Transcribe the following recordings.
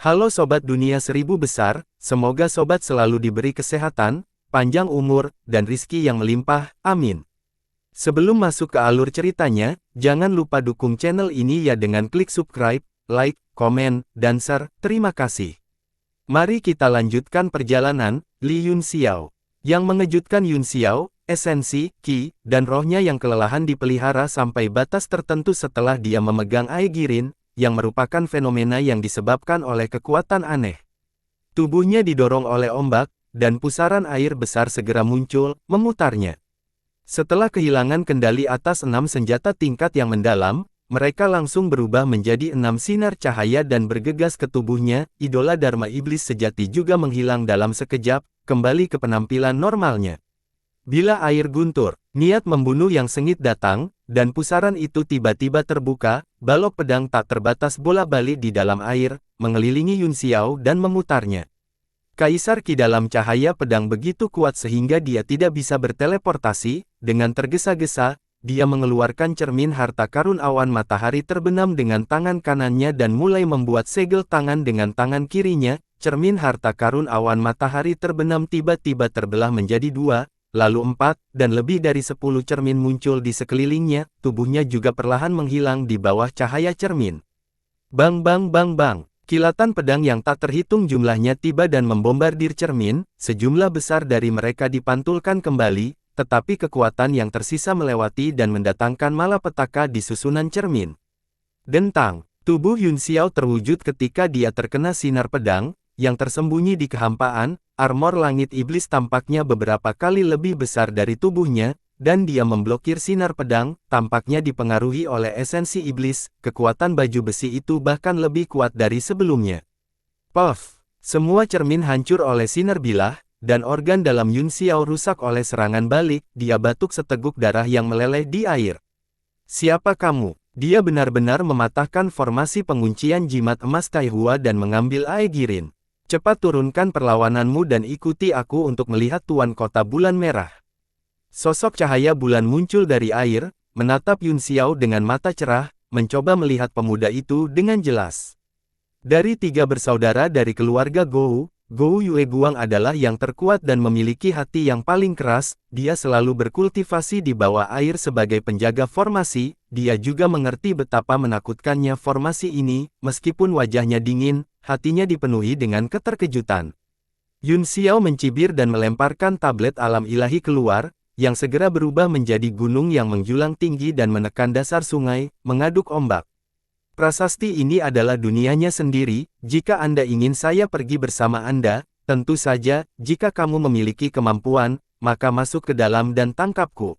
Halo Sobat Dunia Seribu Besar, semoga Sobat selalu diberi kesehatan, panjang umur, dan rizki yang melimpah, amin. Sebelum masuk ke alur ceritanya, jangan lupa dukung channel ini ya dengan klik subscribe, like, komen, dan share, terima kasih. Mari kita lanjutkan perjalanan, Li Yunxiao. Yang mengejutkan Yunxiao, esensi, Qi, dan rohnya yang kelelahan dipelihara sampai batas tertentu setelah dia memegang Aegirin, yang merupakan fenomena yang disebabkan oleh kekuatan aneh. Tubuhnya didorong oleh ombak, dan pusaran air besar segera muncul, memutarnya. Setelah kehilangan kendali atas 6 senjata tingkat yang mendalam, mereka langsung berubah menjadi 6 sinar cahaya dan bergegas ke tubuhnya. Idola Dharma Iblis sejati juga menghilang dalam sekejap, kembali ke penampilan normalnya. Bila air guntur, niat membunuh yang sengit datang, dan pusaran itu tiba-tiba terbuka, balok pedang tak terbatas bola-balik di dalam air, mengelilingi Yunxiao dan memutarnya. Kaisar Qi dalam cahaya pedang begitu kuat sehingga dia tidak bisa berteleportasi. Dengan tergesa-gesa, dia mengeluarkan cermin harta karun awan matahari terbenam dengan tangan kanannya dan mulai membuat segel tangan dengan tangan kirinya. Cermin harta karun awan matahari terbenam tiba-tiba terbelah menjadi 2, lalu 4, dan lebih dari 10 cermin muncul di sekelilingnya. Tubuhnya juga perlahan menghilang di bawah cahaya cermin. Bang bang bang bang. Kilatan pedang yang tak terhitung jumlahnya tiba dan membombardir cermin. Sejumlah besar dari mereka dipantulkan kembali, tetapi kekuatan yang tersisa melewati dan mendatangkan malapetaka di susunan cermin. Dentang. Tubuh Yunxiao terwujud ketika dia terkena sinar pedang, yang tersembunyi di kehampaan. Armor langit iblis tampaknya beberapa kali lebih besar dari tubuhnya, dan dia memblokir sinar pedang. Tampaknya dipengaruhi oleh esensi iblis. Kekuatan baju besi itu bahkan lebih kuat dari sebelumnya. Puff! Semua cermin hancur oleh sinar bilah, dan organ dalam Yunxiao rusak oleh serangan balik. Dia batuk seteguk darah yang meleleh di air. Siapa kamu? Dia benar-benar mematahkan formasi penguncian jimat emas Taihua dan mengambil Aegirin. Cepat turunkan perlawananmu dan ikuti aku untuk melihat Tuan Kota Bulan Merah. Sosok cahaya bulan muncul dari air, menatap Yunxiao dengan mata cerah, mencoba melihat pemuda itu dengan jelas. Dari 3 bersaudara dari keluarga Gou, Gou Yueguang adalah yang terkuat dan memiliki hati yang paling keras. Dia selalu berkultivasi di bawah air sebagai penjaga formasi. Dia juga mengerti betapa menakutkannya formasi ini. Meskipun wajahnya dingin, hatinya dipenuhi dengan keterkejutan. Yunxiao mencibir dan melemparkan tablet alam ilahi keluar, yang segera berubah menjadi gunung yang menjulang tinggi dan menekan dasar sungai, mengaduk ombak. Prasasti ini adalah dunianya sendiri. Jika Anda ingin saya pergi bersama Anda, tentu saja, jika kamu memiliki kemampuan, maka masuk ke dalam dan tangkapku.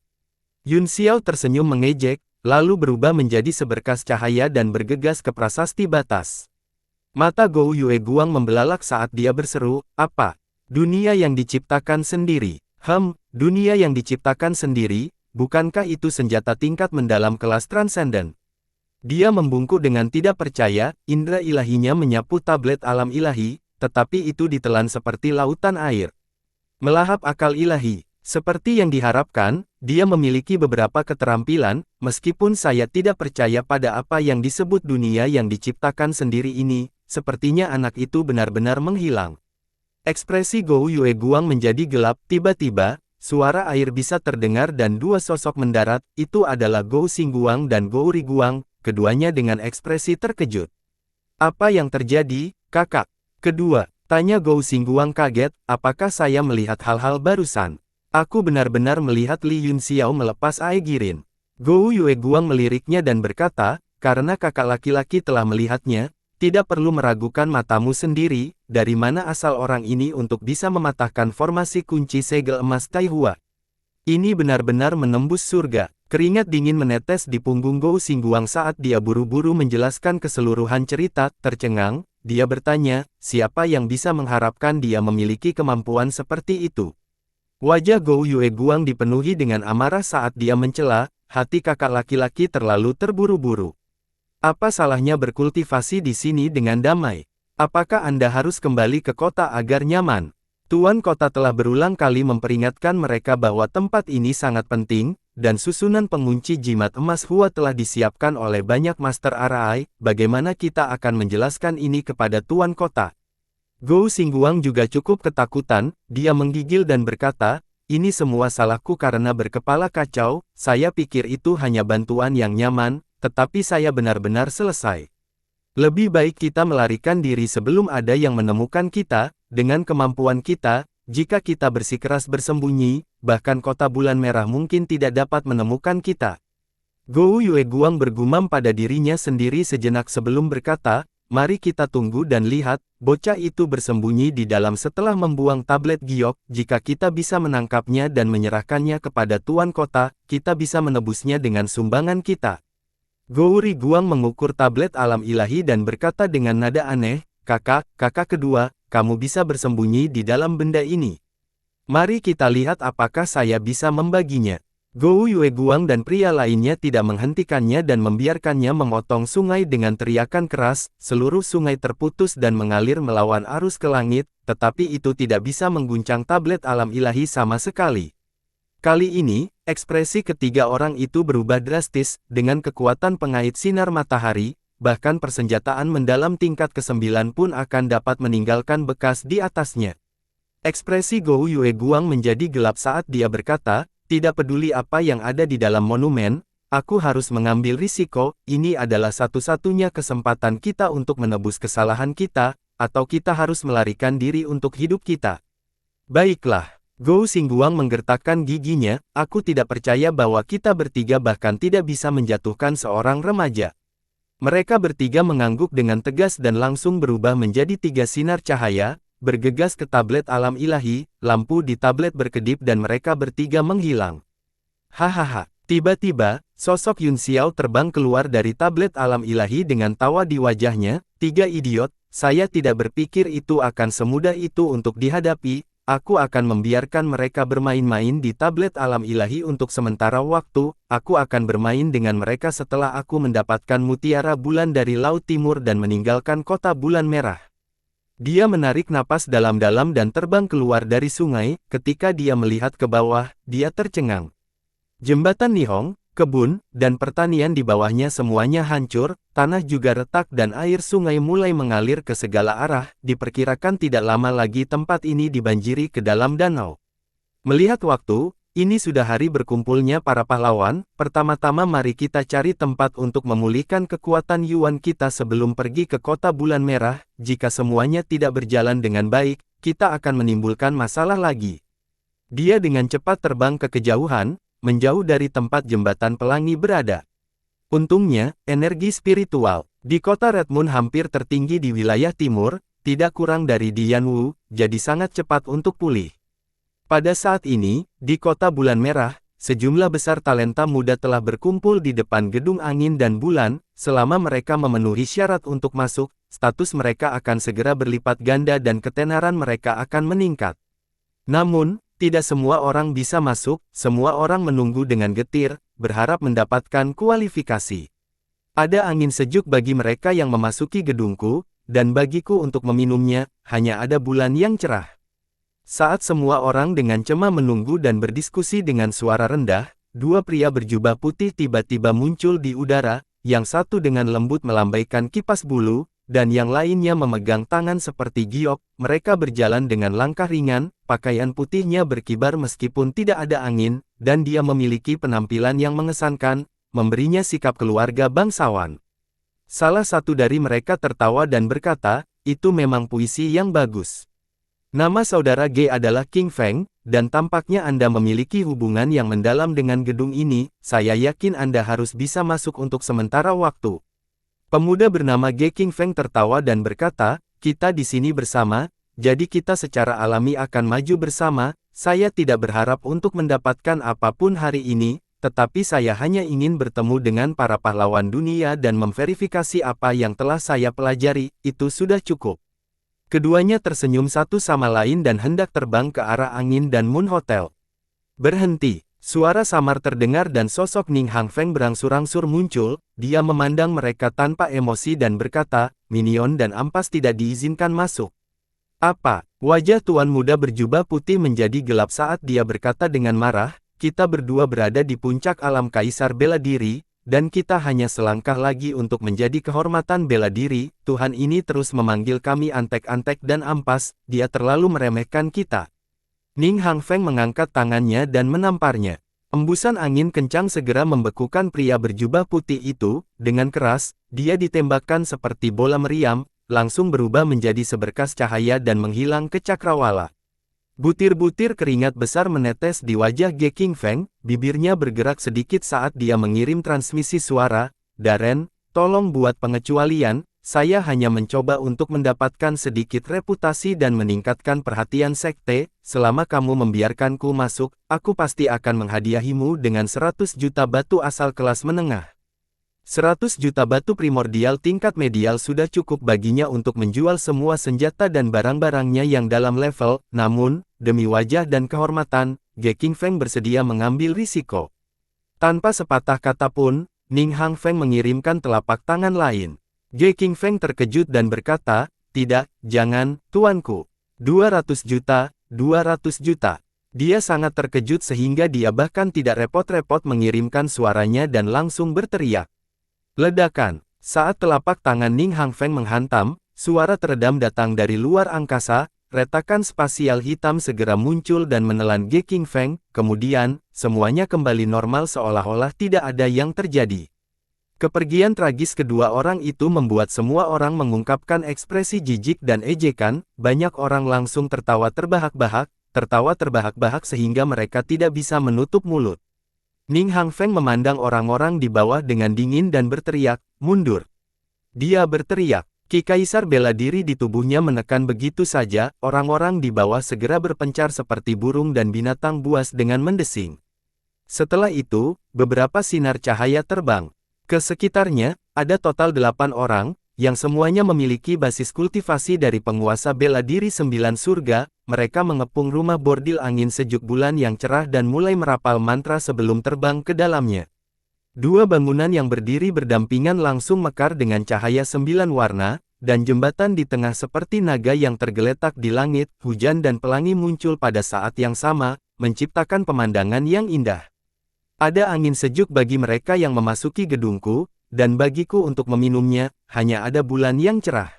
Yunxiao tersenyum mengejek, lalu berubah menjadi seberkas cahaya dan bergegas ke prasasti batas. Mata Gou Yueguang membelalak saat dia berseru, apa? Dunia yang diciptakan sendiri. Dunia yang diciptakan sendiri, bukankah itu senjata tingkat mendalam kelas transenden? Dia membungkuk dengan tidak percaya. Indra ilahinya menyapu tablet alam ilahi, tetapi itu ditelan seperti lautan air. Melahap akal ilahi. Seperti yang diharapkan, dia memiliki beberapa keterampilan. Meskipun saya tidak percaya pada apa yang disebut dunia yang diciptakan sendiri ini, sepertinya anak itu benar-benar menghilang. Ekspresi Gou Yueguang menjadi gelap. Tiba-tiba, suara air bisa terdengar dan 2 sosok mendarat. Itu adalah Gou Xingguang dan Gou Riguang. Keduanya dengan ekspresi terkejut. Apa yang terjadi, kakak? Kedua, tanya Gou Xingguang kaget, apakah saya melihat hal-hal barusan? Aku benar-benar melihat Li Yunxiao melepas Aegirin. Gou Yueguang meliriknya dan berkata, karena kakak laki-laki telah melihatnya, tidak perlu meragukan matamu sendiri. Dari mana asal orang ini untuk bisa mematahkan formasi kunci segel emas Taihua? Ini benar-benar menembus surga. Keringat dingin menetes di punggung Gou Xingguang saat dia buru-buru menjelaskan keseluruhan cerita. Tercengang, dia bertanya, siapa yang bisa mengharapkan dia memiliki kemampuan seperti itu? Wajah Gou Yueguang dipenuhi dengan amarah saat dia mencela, hati kakak laki-laki terlalu terburu-buru. Apa salahnya berkultivasi di sini dengan damai? Apakah Anda harus kembali ke kota agar nyaman? Tuan kota telah berulang kali memperingatkan mereka bahwa tempat ini sangat penting. dan susunan pengunci jimat emas Hua telah disiapkan oleh banyak Master Arai. Bagaimana kita akan menjelaskan ini kepada Tuan Kota? Gou Xingguang juga cukup ketakutan, dia menggigil dan berkata, ini semua salahku karena berkepala kacau, saya pikir itu hanya bantuan yang nyaman, tetapi saya benar-benar selesai. Lebih baik kita melarikan diri sebelum ada yang menemukan kita, dengan kemampuan kita, jika kita bersikeras bersembunyi, bahkan kota bulan merah mungkin tidak dapat menemukan kita. Gou Yueguang bergumam pada dirinya sendiri sejenak sebelum berkata, mari kita tunggu dan lihat, bocah itu bersembunyi di dalam setelah membuang tablet giok, jika kita bisa menangkapnya dan menyerahkannya kepada Tuan Kota, kita bisa menebusnya dengan sumbangan kita. Gou Riguang mengukur tablet alam ilahi dan berkata dengan nada aneh, kakak kedua, kamu bisa bersembunyi di dalam benda ini. Mari kita lihat apakah saya bisa membaginya. Gou Yueguang dan pria lainnya tidak menghentikannya dan membiarkannya memotong sungai dengan teriakan keras, seluruh sungai terputus dan mengalir melawan arus ke langit, tetapi itu tidak bisa mengguncang tablet alam ilahi sama sekali. Kali ini, ekspresi ketiga orang itu berubah drastis, dengan kekuatan pengait sinar matahari, bahkan persenjataan mendalam tingkat ke-9 pun akan dapat meninggalkan bekas di atasnya. Ekspresi Gou Yueguang menjadi gelap saat dia berkata, tidak peduli apa yang ada di dalam monumen, aku harus mengambil risiko, ini adalah satu-satunya kesempatan kita untuk menebus kesalahan kita, atau kita harus melarikan diri untuk hidup kita. Baiklah, Gou Xingguang menggertakkan giginya, aku tidak percaya bahwa kita bertiga bahkan tidak bisa menjatuhkan seorang remaja. Mereka bertiga mengangguk dengan tegas dan langsung berubah menjadi 3 sinar cahaya, bergegas ke tablet alam ilahi, lampu di tablet berkedip dan mereka bertiga menghilang. Hahaha, tiba-tiba, sosok Yun Xiao terbang keluar dari tablet alam ilahi dengan tawa di wajahnya, 3 idiot, saya tidak berpikir itu akan semudah itu untuk dihadapi. Aku akan membiarkan mereka bermain-main di tablet alam ilahi untuk sementara waktu, aku akan bermain dengan mereka setelah aku mendapatkan mutiara bulan dari Laut Timur dan meninggalkan kota bulan merah. Dia menarik napas dalam-dalam dan terbang keluar dari sungai, ketika dia melihat ke bawah, dia tercengang. Jembatan Nihong, kebun, dan pertanian di bawahnya semuanya hancur, tanah juga retak dan air sungai mulai mengalir ke segala arah, diperkirakan tidak lama lagi tempat ini dibanjiri ke dalam danau. Melihat waktu, ini sudah hari berkumpulnya para pahlawan, pertama-tama mari kita cari tempat untuk memulihkan kekuatan Yuan kita sebelum pergi ke kota bulan merah, jika semuanya tidak berjalan dengan baik, kita akan menimbulkan masalah lagi. Dia dengan cepat terbang ke kejauhan, menjauh dari tempat jembatan pelangi berada. Untungnya, energi spiritual di kota Red Moon hampir tertinggi di wilayah timur, tidak kurang dari Dianwu, jadi sangat cepat untuk pulih. Pada saat ini, di kota bulan merah, sejumlah besar talenta muda telah berkumpul di depan gedung angin dan bulan, selama mereka memenuhi syarat untuk masuk, status mereka akan segera berlipat ganda dan ketenaran mereka akan meningkat. Namun, tidak semua orang bisa masuk, semua orang menunggu dengan getir, berharap mendapatkan kualifikasi. Ada angin sejuk bagi mereka yang memasuki gedungku, dan bagiku untuk meminumnya, hanya ada bulan yang cerah. Saat semua orang dengan cemas menunggu dan berdiskusi dengan suara rendah, 2 pria berjubah putih tiba-tiba muncul di udara, yang satu dengan lembut melambaikan kipas bulu, dan yang lainnya memegang tangan seperti giok. Mereka berjalan dengan langkah ringan, pakaian putihnya berkibar meskipun tidak ada angin, dan dia memiliki penampilan yang mengesankan, memberinya sikap keluarga bangsawan. Salah satu dari mereka tertawa dan berkata, itu memang puisi yang bagus. Nama saudara G adalah King Feng, dan tampaknya Anda memiliki hubungan yang mendalam dengan gedung ini, saya yakin Anda harus bisa masuk untuk sementara waktu. Pemuda bernama Ge King Feng tertawa dan berkata, kita di sini bersama, jadi kita secara alami akan maju bersama, saya tidak berharap untuk mendapatkan apapun hari ini, tetapi saya hanya ingin bertemu dengan para pahlawan dunia dan memverifikasi apa yang telah saya pelajari, itu sudah cukup. Keduanya tersenyum satu sama lain dan hendak terbang ke arah angin dan Moon Hotel. Berhenti. Suara samar terdengar dan sosok Ning Hang Feng berangsur-angsur muncul, dia memandang mereka tanpa emosi dan berkata, minion dan ampas tidak diizinkan masuk. Apa? Wajah tuan muda berjubah putih menjadi gelap saat dia berkata dengan marah, kita berdua berada di puncak alam kaisar bela diri, dan kita hanya selangkah lagi untuk menjadi kehormatan bela diri. Tuhan ini terus memanggil kami antek-antek dan ampas, dia terlalu meremehkan kita. Ning Hangfeng mengangkat tangannya dan menamparnya. Embusan angin kencang segera membekukan pria berjubah putih itu, dengan keras, dia ditembakkan seperti bola meriam, langsung berubah menjadi seberkas cahaya dan menghilang ke cakrawala. Butir-butir keringat besar menetes di wajah Ge Qingfeng, bibirnya bergerak sedikit saat dia mengirim transmisi suara, "Darren, tolong buat pengecualian, saya hanya mencoba untuk mendapatkan sedikit reputasi dan meningkatkan perhatian sekte, selama kamu membiarkanku masuk, aku pasti akan menghadiahimu dengan 100 juta batu asal kelas menengah." 100 juta batu primordial tingkat medial sudah cukup baginya untuk menjual semua senjata dan barang-barangnya yang dalam level, namun, demi wajah dan kehormatan, Ge Qingfeng bersedia mengambil risiko. Tanpa sepatah kata pun, Ning Hangfeng mengirimkan telapak tangan lain. Ge Qingfeng terkejut dan berkata, "Tidak, jangan, tuanku. 200 juta, 200 juta. Dia sangat terkejut sehingga dia bahkan tidak repot-repot mengirimkan suaranya dan langsung berteriak. Ledakan. Saat telapak tangan Ning Hangfeng menghantam, suara teredam datang dari luar angkasa, retakan spasial hitam segera muncul dan menelan Ge Qingfeng, kemudian, semuanya kembali normal seolah-olah tidak ada yang terjadi. Kepergian tragis kedua orang itu membuat semua orang mengungkapkan ekspresi jijik dan ejekan, banyak orang langsung tertawa terbahak-bahak sehingga mereka tidak bisa menutup mulut. Ning Hangfeng memandang orang-orang di bawah dengan dingin dan berteriak, "Mundur!" Dia berteriak. Ki Kaisar bela diri di tubuhnya menekan begitu saja, orang-orang di bawah segera berpencar seperti burung dan binatang buas dengan mendesing. Setelah itu, beberapa sinar cahaya terbang. Ke sekitarnya, ada total 8 orang, yang semuanya memiliki basis kultivasi dari penguasa bela diri 9 surga. Mereka mengepung rumah bordil angin sejuk bulan yang cerah dan mulai merapal mantra sebelum terbang ke dalamnya. Dua bangunan yang berdiri berdampingan langsung mekar dengan cahaya 9 warna, dan jembatan di tengah seperti naga yang tergeletak di langit. Hujan dan pelangi muncul pada saat yang sama, menciptakan pemandangan yang indah. Ada angin sejuk bagi mereka yang memasuki gedungku, dan bagiku untuk meminumnya, hanya ada bulan yang cerah.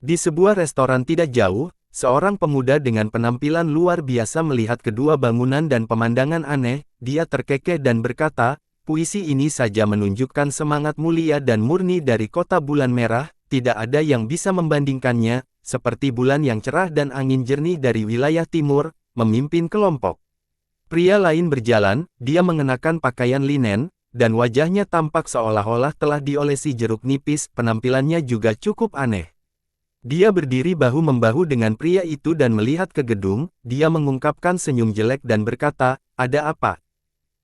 Di sebuah restoran tidak jauh, seorang pemuda dengan penampilan luar biasa melihat kedua bangunan dan pemandangan aneh. Dia terkekeh dan berkata, "Puisi ini saja menunjukkan semangat mulia dan murni dari kota bulan merah, tidak ada yang bisa membandingkannya, seperti bulan yang cerah dan angin jernih dari wilayah timur, memimpin kelompok." Pria lain berjalan, dia mengenakan pakaian linen, dan wajahnya tampak seolah-olah telah diolesi jeruk nipis, penampilannya juga cukup aneh. Dia berdiri bahu-membahu dengan pria itu dan melihat ke gedung. Dia mengungkapkan senyum jelek dan berkata, "Ada apa?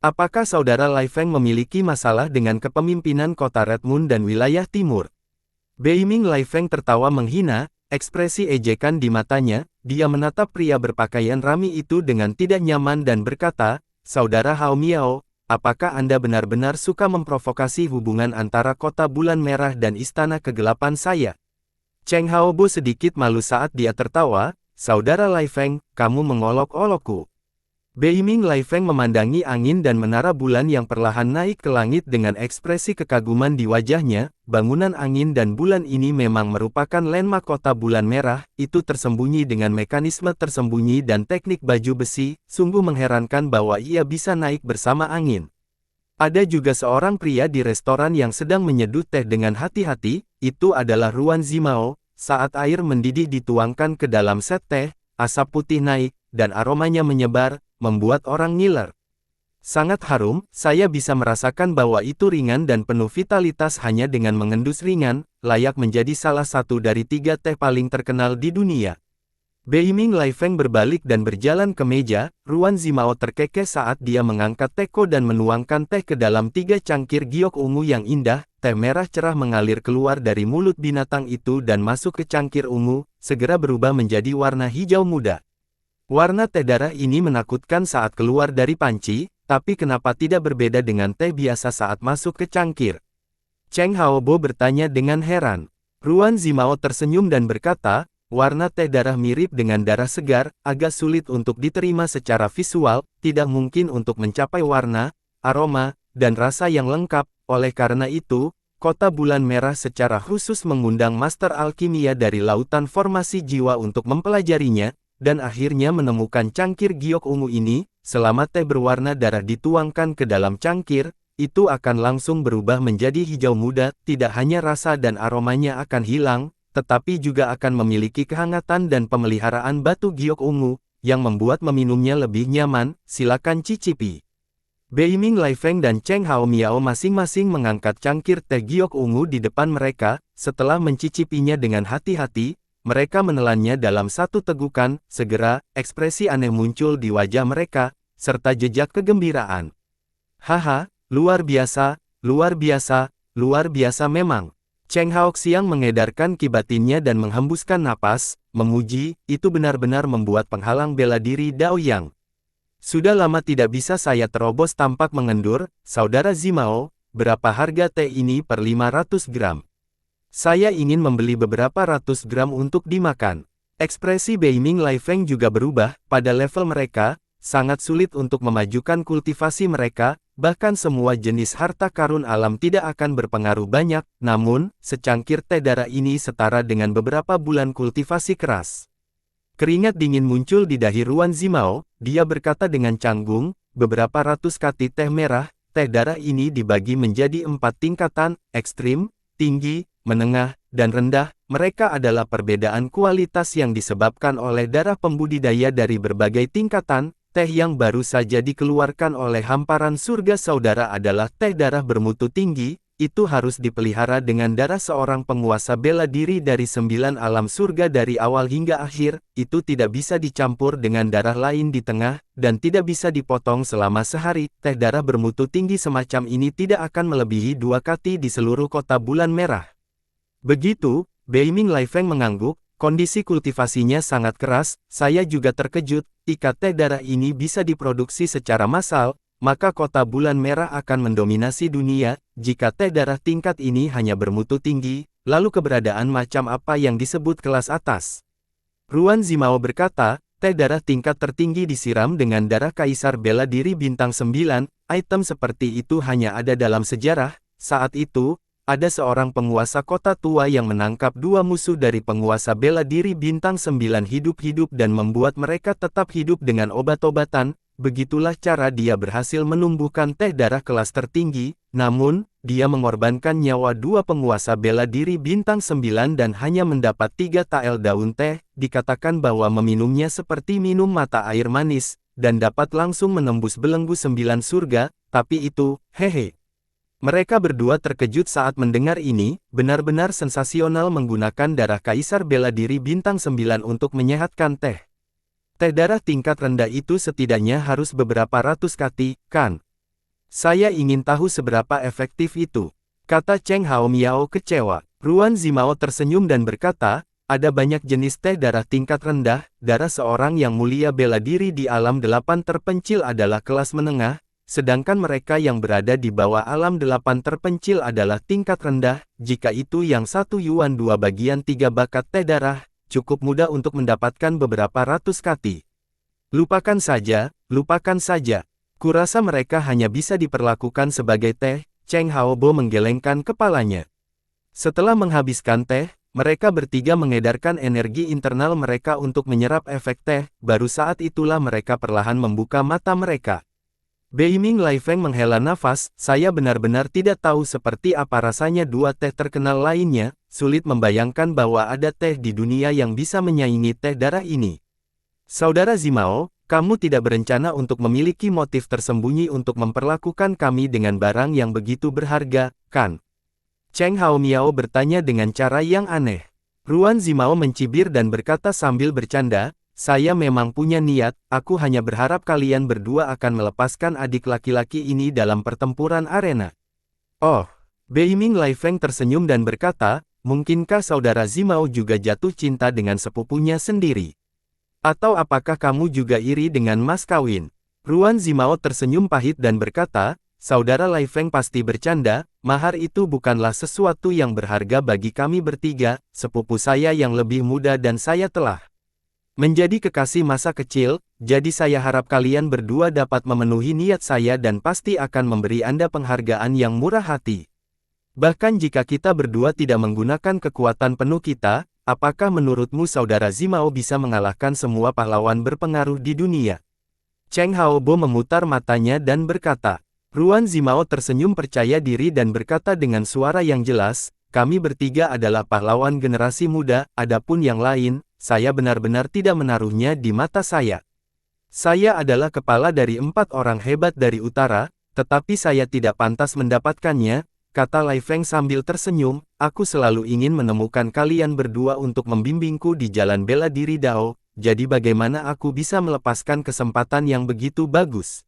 Apakah saudara Lai Feng memiliki masalah dengan kepemimpinan kota Red Moon dan wilayah timur?" Beiming Lai Feng tertawa menghina, ekspresi ejekan di matanya. Dia menatap pria berpakaian rami itu dengan tidak nyaman dan berkata, "Saudara Hao Miao, apakah Anda benar-benar suka memprovokasi hubungan antara kota bulan merah dan istana kegelapan saya?" Cheng Haobo sedikit malu saat dia tertawa, "Saudara Lai Feng, kamu mengolok-olokku." Beiming Lai Feng memandangi angin dan menara bulan yang perlahan naik ke langit dengan ekspresi kekaguman di wajahnya. Bangunan angin dan bulan ini memang merupakan landmark kota bulan merah, itu tersembunyi dengan mekanisme tersembunyi dan teknik baju besi, sungguh mengherankan bahwa ia bisa naik bersama angin. Ada juga seorang pria di restoran yang sedang menyeduh teh dengan hati-hati. Itu adalah Ruan Zimao. Saat air mendidih dituangkan ke dalam set teh, asap putih naik, dan aromanya menyebar, membuat orang ngiler. Sangat harum, saya bisa merasakan bahwa itu ringan dan penuh vitalitas hanya dengan mengendus ringan, layak menjadi salah satu dari 3 teh paling terkenal di dunia. Beiming Lai Feng berbalik dan berjalan ke meja. Ruan Zimao terkekeh saat dia mengangkat teko dan menuangkan teh ke dalam 3 cangkir giok ungu yang indah. Teh merah cerah mengalir keluar dari mulut binatang itu dan masuk ke cangkir ungu, segera berubah menjadi warna hijau muda. Warna teh darah ini menakutkan saat keluar dari panci, tapi kenapa tidak berbeda dengan teh biasa saat masuk ke cangkir? Cheng Haobo bertanya dengan heran. Ruan Zimao tersenyum dan berkata, warna teh darah mirip dengan darah segar, agak sulit untuk diterima secara visual, tidak mungkin untuk mencapai warna, aroma, dan rasa yang lengkap. Oleh karena itu, Kota Bulan Merah secara khusus mengundang master alkimia dari Lautan Formasi Jiwa untuk mempelajarinya, dan akhirnya menemukan cangkir giok ungu ini. Selama teh berwarna darah dituangkan ke dalam cangkir, itu akan langsung berubah menjadi hijau muda. Tidak hanya rasa dan aromanya akan hilang, tetapi juga akan memiliki kehangatan dan pemeliharaan batu giok ungu, yang membuat meminumnya lebih nyaman. Silakan cicipi. Beiming Laifeng dan Cheng Hao Miao masing-masing mengangkat cangkir teh giok ungu di depan mereka. Setelah mencicipinya dengan hati-hati, mereka menelannya dalam satu tegukan. Segera, ekspresi aneh muncul di wajah mereka, serta jejak kegembiraan. Haha, luar biasa, luar biasa, luar biasa memang. Cheng Haoxiang mengedarkan kibatinnya dan menghembuskan napas, memuji. Itu benar-benar membuat penghalang bela diri Dao Yang. Sudah lama tidak bisa saya terobos. Tampak mengendur. Saudara Zimao, berapa harga teh ini per 500 gram? Saya ingin membeli beberapa ratus gram untuk dimakan. Ekspresi Beiming Laifeng juga berubah. Pada level mereka, sangat sulit untuk memajukan kultivasi mereka, bahkan semua jenis harta karun alam tidak akan berpengaruh banyak. Namun, secangkir teh darah ini setara dengan beberapa bulan kultivasi keras. Keringat dingin muncul di dahi Ruan Zimao. Dia berkata dengan canggung, beberapa ratus kati teh merah. Teh darah ini dibagi menjadi 4 tingkatan: ekstrim, tinggi, menengah, dan rendah. Mereka adalah perbedaan kualitas yang disebabkan oleh darah pembudidaya dari berbagai tingkatan. Teh yang baru saja dikeluarkan oleh hamparan surga saudara adalah teh darah bermutu tinggi. Itu harus dipelihara dengan darah seorang penguasa bela diri dari 9 alam surga dari awal hingga akhir. Itu tidak bisa dicampur dengan darah lain di tengah, dan tidak bisa dipotong selama sehari. Teh darah bermutu tinggi semacam ini tidak akan melebihi 2 kati di seluruh Kota Bulan Merah. Begitu, Beiming Laifeng mengangguk. Kondisi kultivasinya sangat keras. Saya juga terkejut. Jika teh darah ini bisa diproduksi secara massal, maka Kota Bulan Merah akan mendominasi dunia. Jika teh darah tingkat ini hanya bermutu tinggi, lalu keberadaan macam apa yang disebut kelas atas? Ruan Zimao berkata, teh darah tingkat tertinggi disiram dengan darah Kaisar Bela Diri Bintang 9. Item seperti itu hanya ada dalam sejarah. Saat itu, ada seorang penguasa kota tua yang menangkap 2 musuh dari penguasa bela diri Bintang 9 hidup-hidup dan membuat mereka tetap hidup dengan obat-obatan. Begitulah cara dia berhasil menumbuhkan teh darah kelas tertinggi. Namun, dia mengorbankan nyawa 2 penguasa bela diri Bintang 9 dan hanya mendapat 3 tael daun teh. Dikatakan bahwa meminumnya seperti minum mata air manis, dan dapat langsung menembus belenggu 9 surga. Tapi itu, hehe. Mereka berdua terkejut saat mendengar ini. Benar-benar sensasional menggunakan darah Kaisar Bela Diri Bintang 9 untuk menyehatkan teh. Teh darah tingkat rendah itu setidaknya harus beberapa ratus kati, kan? Saya ingin tahu seberapa efektif itu, kata Cheng Hao Miao kecewa. Ruan Zimao tersenyum dan berkata, ada banyak jenis teh darah tingkat rendah. Darah seorang yang mulia bela diri di alam 8 terpencil adalah kelas menengah, sedangkan mereka yang berada di bawah alam 8 terpencil adalah tingkat rendah. Jika itu yang 1 yuan 2/3 bakat teh darah, cukup mudah untuk mendapatkan beberapa ratus kati. Lupakan saja, lupakan saja. Kurasa mereka hanya bisa diperlakukan sebagai teh. Cheng Haobo menggelengkan kepalanya. Setelah menghabiskan teh, mereka bertiga mengedarkan energi internal mereka untuk menyerap efek teh. Baru saat itulah mereka perlahan membuka mata mereka. Beiming Laifeng menghela nafas. Saya benar-benar tidak tahu seperti apa rasanya 2 teh terkenal lainnya. Sulit membayangkan bahwa ada teh di dunia yang bisa menyaingi teh darah ini. Saudara Zimao, kamu tidak berencana untuk memiliki motif tersembunyi untuk memperlakukan kami dengan barang yang begitu berharga, kan? Cheng Hao Miao bertanya dengan cara yang aneh. Ruan Zimao mencibir dan berkata sambil bercanda, saya memang punya niat. Aku hanya berharap kalian berdua akan melepaskan adik laki-laki ini dalam pertempuran arena. Oh, Beiming Laifeng tersenyum dan berkata, mungkinkah saudara Zimao juga jatuh cinta dengan sepupunya sendiri? Atau apakah kamu juga iri dengan mas kawin? Ruan Zimao tersenyum pahit dan berkata, Saudara Lai Feng pasti bercanda, mahar itu bukanlah sesuatu yang berharga bagi kami bertiga, sepupu saya yang lebih muda dan saya telah menjadi kekasih masa kecil, jadi saya harap kalian berdua dapat memenuhi niat saya dan pasti akan memberi Anda penghargaan yang murah hati. Bahkan jika kita berdua tidak menggunakan kekuatan penuh kita, apakah menurutmu saudara Zimao bisa mengalahkan semua pahlawan berpengaruh di dunia? Cheng Haobo memutar matanya dan berkata. Ruan Zimao tersenyum percaya diri dan berkata dengan suara yang jelas, kami bertiga adalah pahlawan generasi muda, adapun yang lain, saya benar-benar tidak menaruhnya di mata saya. Saya adalah kepala dari 4 orang hebat dari utara, tetapi saya tidak pantas mendapatkannya, kata Lai Feng sambil tersenyum, aku selalu ingin menemukan kalian berdua untuk membimbingku di jalan bela diri Dao, jadi bagaimana aku bisa melepaskan kesempatan yang begitu bagus?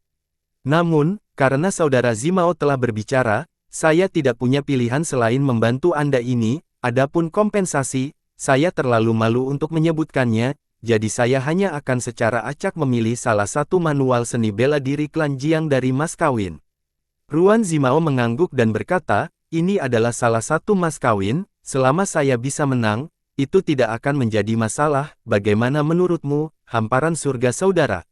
Namun, karena saudara Zimao telah berbicara, saya tidak punya pilihan selain membantu Anda ini, adapun kompensasi, saya terlalu malu untuk menyebutkannya, jadi saya hanya akan secara acak memilih salah satu manual seni bela diri klan Jiang dari mas kawin. Ruan Zimao mengangguk dan berkata, ini adalah salah satu mas kawin, selama saya bisa menang, itu tidak akan menjadi masalah, bagaimana menurutmu, hamparan surga saudara?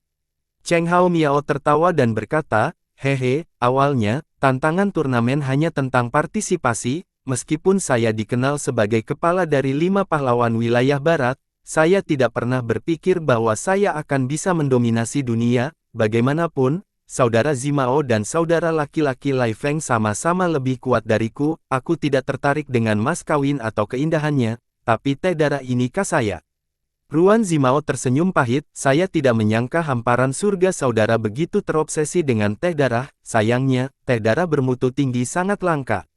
Cheng Hao Miao tertawa dan berkata, hehe, awalnya, tantangan turnamen hanya tentang partisipasi, meskipun saya dikenal sebagai kepala dari 5 pahlawan wilayah barat, saya tidak pernah berpikir bahwa saya akan bisa mendominasi dunia, bagaimanapun, saudara Zimao dan saudara laki-laki Lai Feng sama-sama lebih kuat dariku, aku tidak tertarik dengan mas kawin atau keindahannya, tapi teh darah ini kah saya? Ruan Zimao tersenyum pahit, saya tidak menyangka hamparan surga saudara begitu terobsesi dengan teh darah, sayangnya, teh darah bermutu tinggi sangat langka.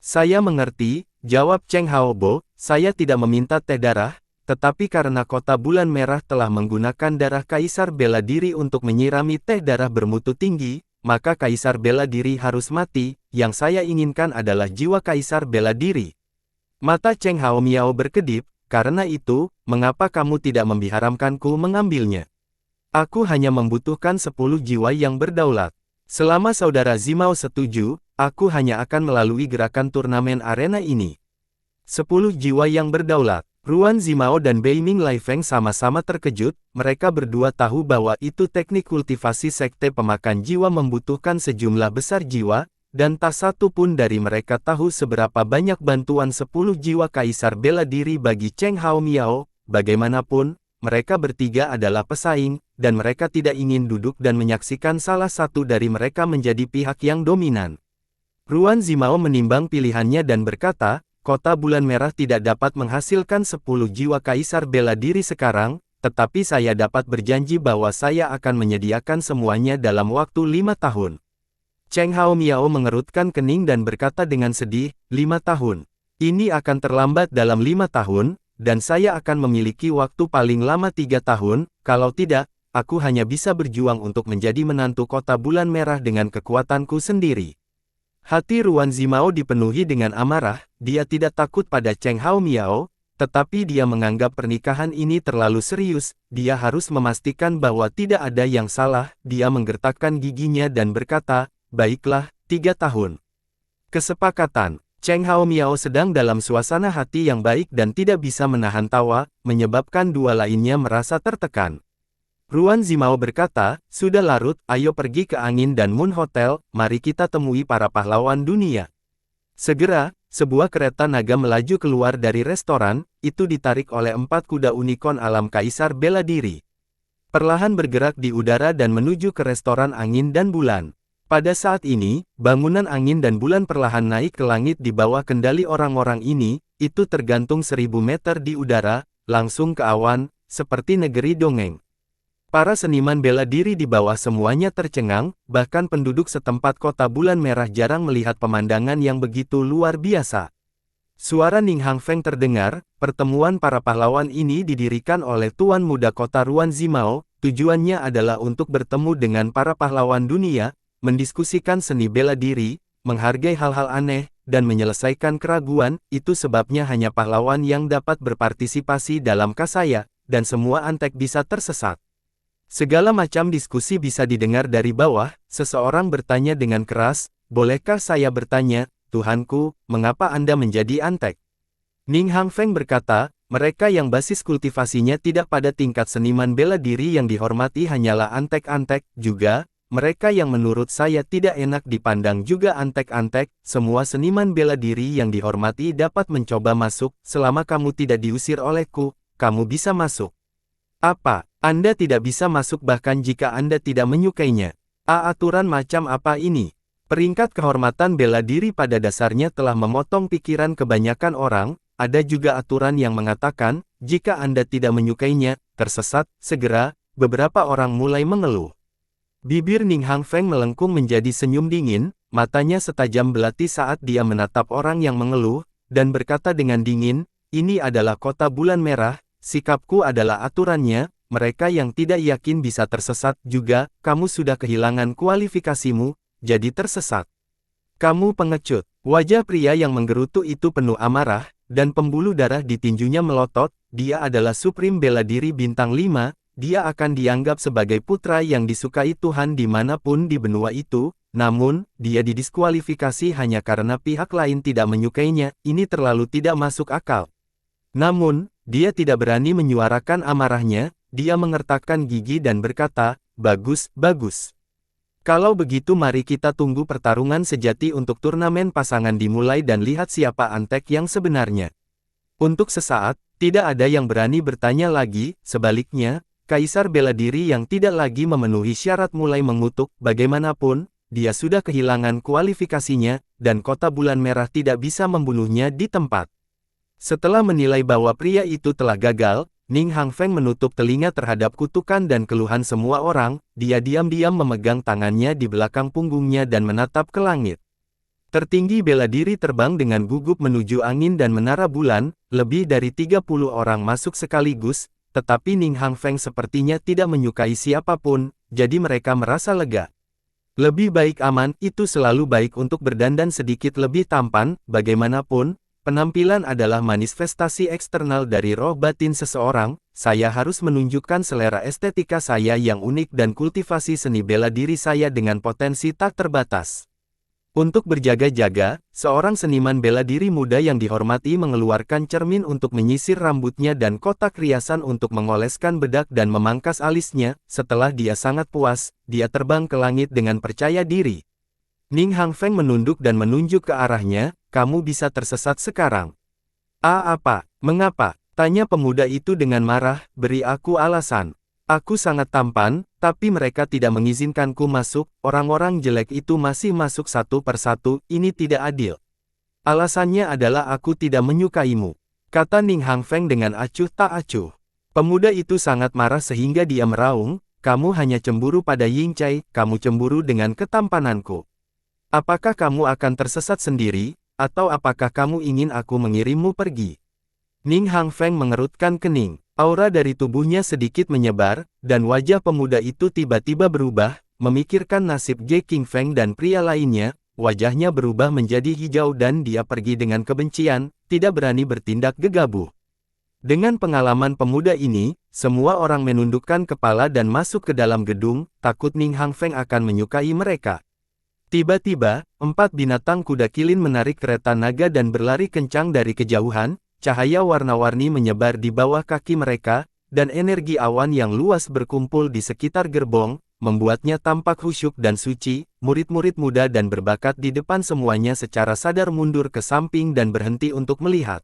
Saya mengerti, jawab Cheng Haobo, saya tidak meminta teh darah, tetapi karena kota bulan merah telah menggunakan darah kaisar bela diri untuk menyirami teh darah bermutu tinggi, maka kaisar bela diri harus mati, yang saya inginkan adalah jiwa kaisar bela diri. Mata Cheng Hao Miao berkedip, karena itu, mengapa kamu tidak membiaramkanku mengambilnya? Aku hanya membutuhkan 10 jiwa yang berdaulat. Selama saudara Zimao setuju, aku hanya akan melalui gerakan turnamen arena ini. 10 jiwa yang berdaulat. Ruan Zimao dan Beiming Lai Feng sama-sama terkejut, mereka berdua tahu bahwa itu teknik kultivasi sekte pemakan jiwa membutuhkan sejumlah besar jiwa, dan tak satu pun dari mereka tahu seberapa banyak bantuan 10 jiwa kaisar bela diri bagi Cheng Hao Miao, bagaimanapun, mereka bertiga adalah pesaing, dan mereka tidak ingin duduk dan menyaksikan salah satu dari mereka menjadi pihak yang dominan. Ruan Zimao menimbang pilihannya dan berkata, kota bulan merah tidak dapat menghasilkan 10 jiwa kaisar bela diri sekarang, tetapi saya dapat berjanji bahwa saya akan menyediakan semuanya dalam waktu 5 tahun. Cheng Hao Miao mengerutkan kening dan berkata dengan sedih, 5 tahun. Ini akan terlambat dalam 5 tahun, dan saya akan memiliki waktu paling lama 3 tahun, kalau tidak, aku hanya bisa berjuang untuk menjadi menantu kota bulan merah dengan kekuatanku sendiri. Hati Ruan Zimao dipenuhi dengan amarah, dia tidak takut pada Cheng Hao Miao, tetapi dia menganggap pernikahan ini terlalu serius, dia harus memastikan bahwa tidak ada yang salah, dia menggertakkan giginya dan berkata, baiklah, 3 tahun. Kesepakatan. Cheng Hao Miao sedang dalam suasana hati yang baik dan tidak bisa menahan tawa, menyebabkan dua lainnya merasa tertekan. Ruan Zimao berkata, sudah larut, ayo pergi ke Angin dan Moon Hotel, mari kita temui para pahlawan dunia. Segera, sebuah kereta naga melaju keluar dari restoran, itu ditarik oleh 4 kuda unicorn alam kaisar bela diri. Perlahan bergerak di udara dan menuju ke restoran Angin dan Bulan. Pada saat ini, bangunan Angin dan Bulan perlahan naik ke langit di bawah kendali orang-orang ini, itu tergantung 1000 meter di udara, langsung ke awan, seperti negeri dongeng. Para seniman bela diri di bawah semuanya tercengang, bahkan penduduk setempat kota bulan merah jarang melihat pemandangan yang begitu luar biasa. Suara Ning Hang Feng terdengar, pertemuan para pahlawan ini didirikan oleh Tuan Muda Kota Ruan Zimao, tujuannya adalah untuk bertemu dengan para pahlawan dunia, mendiskusikan seni bela diri, menghargai hal-hal aneh, dan menyelesaikan keraguan, itu sebabnya hanya pahlawan yang dapat berpartisipasi dalam kasaya, dan semua antek bisa tersesat. Segala macam diskusi bisa didengar dari bawah. Seseorang bertanya dengan keras, "Bolehkah saya bertanya, Tuhanku, mengapa Anda menjadi antek?" Ning Hangfeng berkata, mereka yang basis kultivasinya tidak pada tingkat seniman bela diri yang dihormati hanyalah antek-antek, juga, mereka yang menurut saya tidak enak dipandang juga antek-antek. Semua seniman bela diri yang dihormati dapat mencoba masuk, selama kamu tidak diusir olehku, kamu bisa masuk. Apa? Anda tidak bisa masuk bahkan jika Anda tidak menyukainya. Aturan macam apa ini? Peringkat kehormatan bela diri pada dasarnya telah memotong pikiran kebanyakan orang. Ada juga aturan yang mengatakan, jika Anda tidak menyukainya, tersesat, segera, beberapa orang mulai mengeluh. Bibir Ning Hangfeng melengkung menjadi senyum dingin, matanya setajam belati saat dia menatap orang yang mengeluh, dan berkata dengan dingin, "Ini adalah kota bulan merah, sikapku adalah aturannya, mereka yang tidak yakin bisa tersesat juga, kamu sudah kehilangan kualifikasimu, jadi tersesat. Kamu pengecut." Wajah pria yang menggerutu itu penuh amarah, dan pembuluh darah di tinjunya melotot. Dia adalah Supreme Bela Diri Bintang 5, dia akan dianggap sebagai putra yang disukai Tuhan dimanapun di benua itu, namun, dia didiskualifikasi hanya karena pihak lain tidak menyukainya. Ini terlalu tidak masuk akal. Namun, dia tidak berani menyuarakan amarahnya. Dia mengertakkan gigi dan berkata, "Bagus, bagus. Kalau begitu mari kita tunggu pertarungan sejati untuk turnamen pasangan dimulai dan lihat siapa antek yang sebenarnya." Untuk sesaat, tidak ada yang berani bertanya lagi. Sebaliknya, Kaisar Bela Diri yang tidak lagi memenuhi syarat mulai mengutuk. Bagaimanapun, dia sudah kehilangan kualifikasinya, dan kota bulan merah tidak bisa membunuhnya di tempat. Setelah menilai bahwa pria itu telah gagal, Ning Hangfeng menutup telinga terhadap kutukan dan keluhan semua orang. Dia diam-diam memegang tangannya di belakang punggungnya dan menatap ke langit. Tertinggi bela diri terbang dengan gugup menuju angin dan menara bulan. Lebih dari 30 orang masuk sekaligus, tetapi Ning Hangfeng sepertinya tidak menyukai siapapun, jadi mereka merasa lega. Lebih baik aman, itu selalu baik untuk berdandan sedikit lebih tampan. Bagaimanapun, penampilan adalah manifestasi eksternal dari roh batin seseorang. Saya harus menunjukkan selera estetika saya yang unik dan kultivasi seni bela diri saya dengan potensi tak terbatas. Untuk berjaga-jaga, seorang seniman bela diri muda yang dihormati mengeluarkan cermin untuk menyisir rambutnya dan kotak riasan untuk mengoleskan bedak dan memangkas alisnya. Setelah dia sangat puas, dia terbang ke langit dengan percaya diri. Ning Hangfeng menunduk dan menunjuk ke arahnya, "Kamu bisa tersesat sekarang." Apa? Mengapa?" tanya pemuda itu dengan marah, "Beri aku alasan. Aku sangat tampan, tapi mereka tidak mengizinkanku masuk, orang-orang jelek itu masih masuk satu persatu, ini tidak adil. Alasannya adalah aku tidak menyukaimu," kata Ning Hangfeng dengan acuh tak acuh. Pemuda itu sangat marah sehingga dia meraung, "Kamu hanya cemburu pada Ying Cai, kamu cemburu dengan ketampananku. Apakah kamu akan tersesat sendiri, atau apakah kamu ingin aku mengirimmu pergi?" Ning Hangfeng mengerutkan kening. Aura dari tubuhnya sedikit menyebar, dan wajah pemuda itu tiba-tiba berubah. Memikirkan nasib Ge Qingfeng dan pria lainnya, wajahnya berubah menjadi hijau dan dia pergi dengan kebencian, tidak berani bertindak gegabah. Dengan pengalaman pemuda ini, semua orang menundukkan kepala dan masuk ke dalam gedung, takut Ning Hangfeng akan menyukai mereka. Tiba-tiba, 4 binatang kuda kilin menarik kereta naga dan berlari kencang dari kejauhan. Cahaya warna-warni menyebar di bawah kaki mereka, dan energi awan yang luas berkumpul di sekitar gerbong, membuatnya tampak khusyuk dan suci. Murid-murid muda dan berbakat di depan semuanya secara sadar mundur ke samping dan berhenti untuk melihat.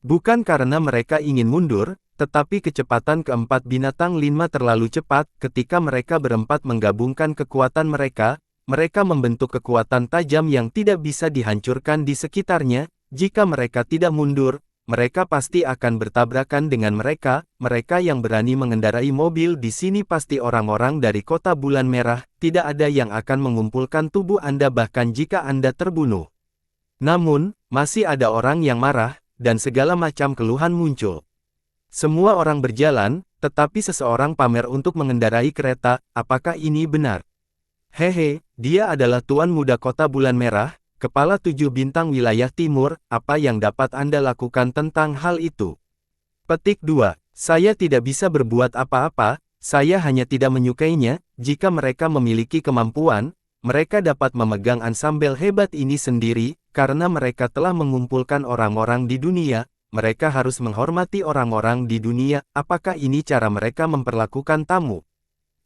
Bukan karena mereka ingin mundur, tetapi kecepatan keempat binatang lima terlalu cepat. Ketika mereka berempat menggabungkan kekuatan mereka, mereka membentuk kekuatan tajam yang tidak bisa dihancurkan di sekitarnya. Jika mereka tidak mundur, mereka pasti akan bertabrakan dengan mereka. Mereka yang berani mengendarai mobil di sini pasti orang-orang dari kota bulan merah. Tidak ada yang akan mengumpulkan tubuh Anda bahkan jika Anda terbunuh. Namun, masih ada orang yang marah, dan segala macam keluhan muncul. Semua orang berjalan, tetapi seseorang pamer untuk mengendarai kereta. Apakah ini benar? Hehe, dia adalah Tuan Muda Kota Bulan Merah, Kepala 7 Bintang Wilayah Timur. Apa yang dapat Anda lakukan tentang hal itu? Petik 2. Saya tidak bisa berbuat apa-apa. Saya hanya tidak menyukainya. Jika mereka memiliki kemampuan, mereka dapat memegang ansambel hebat ini sendiri, karena mereka telah mengumpulkan orang-orang di dunia. Mereka harus menghormati orang-orang di dunia. Apakah ini cara mereka memperlakukan tamu?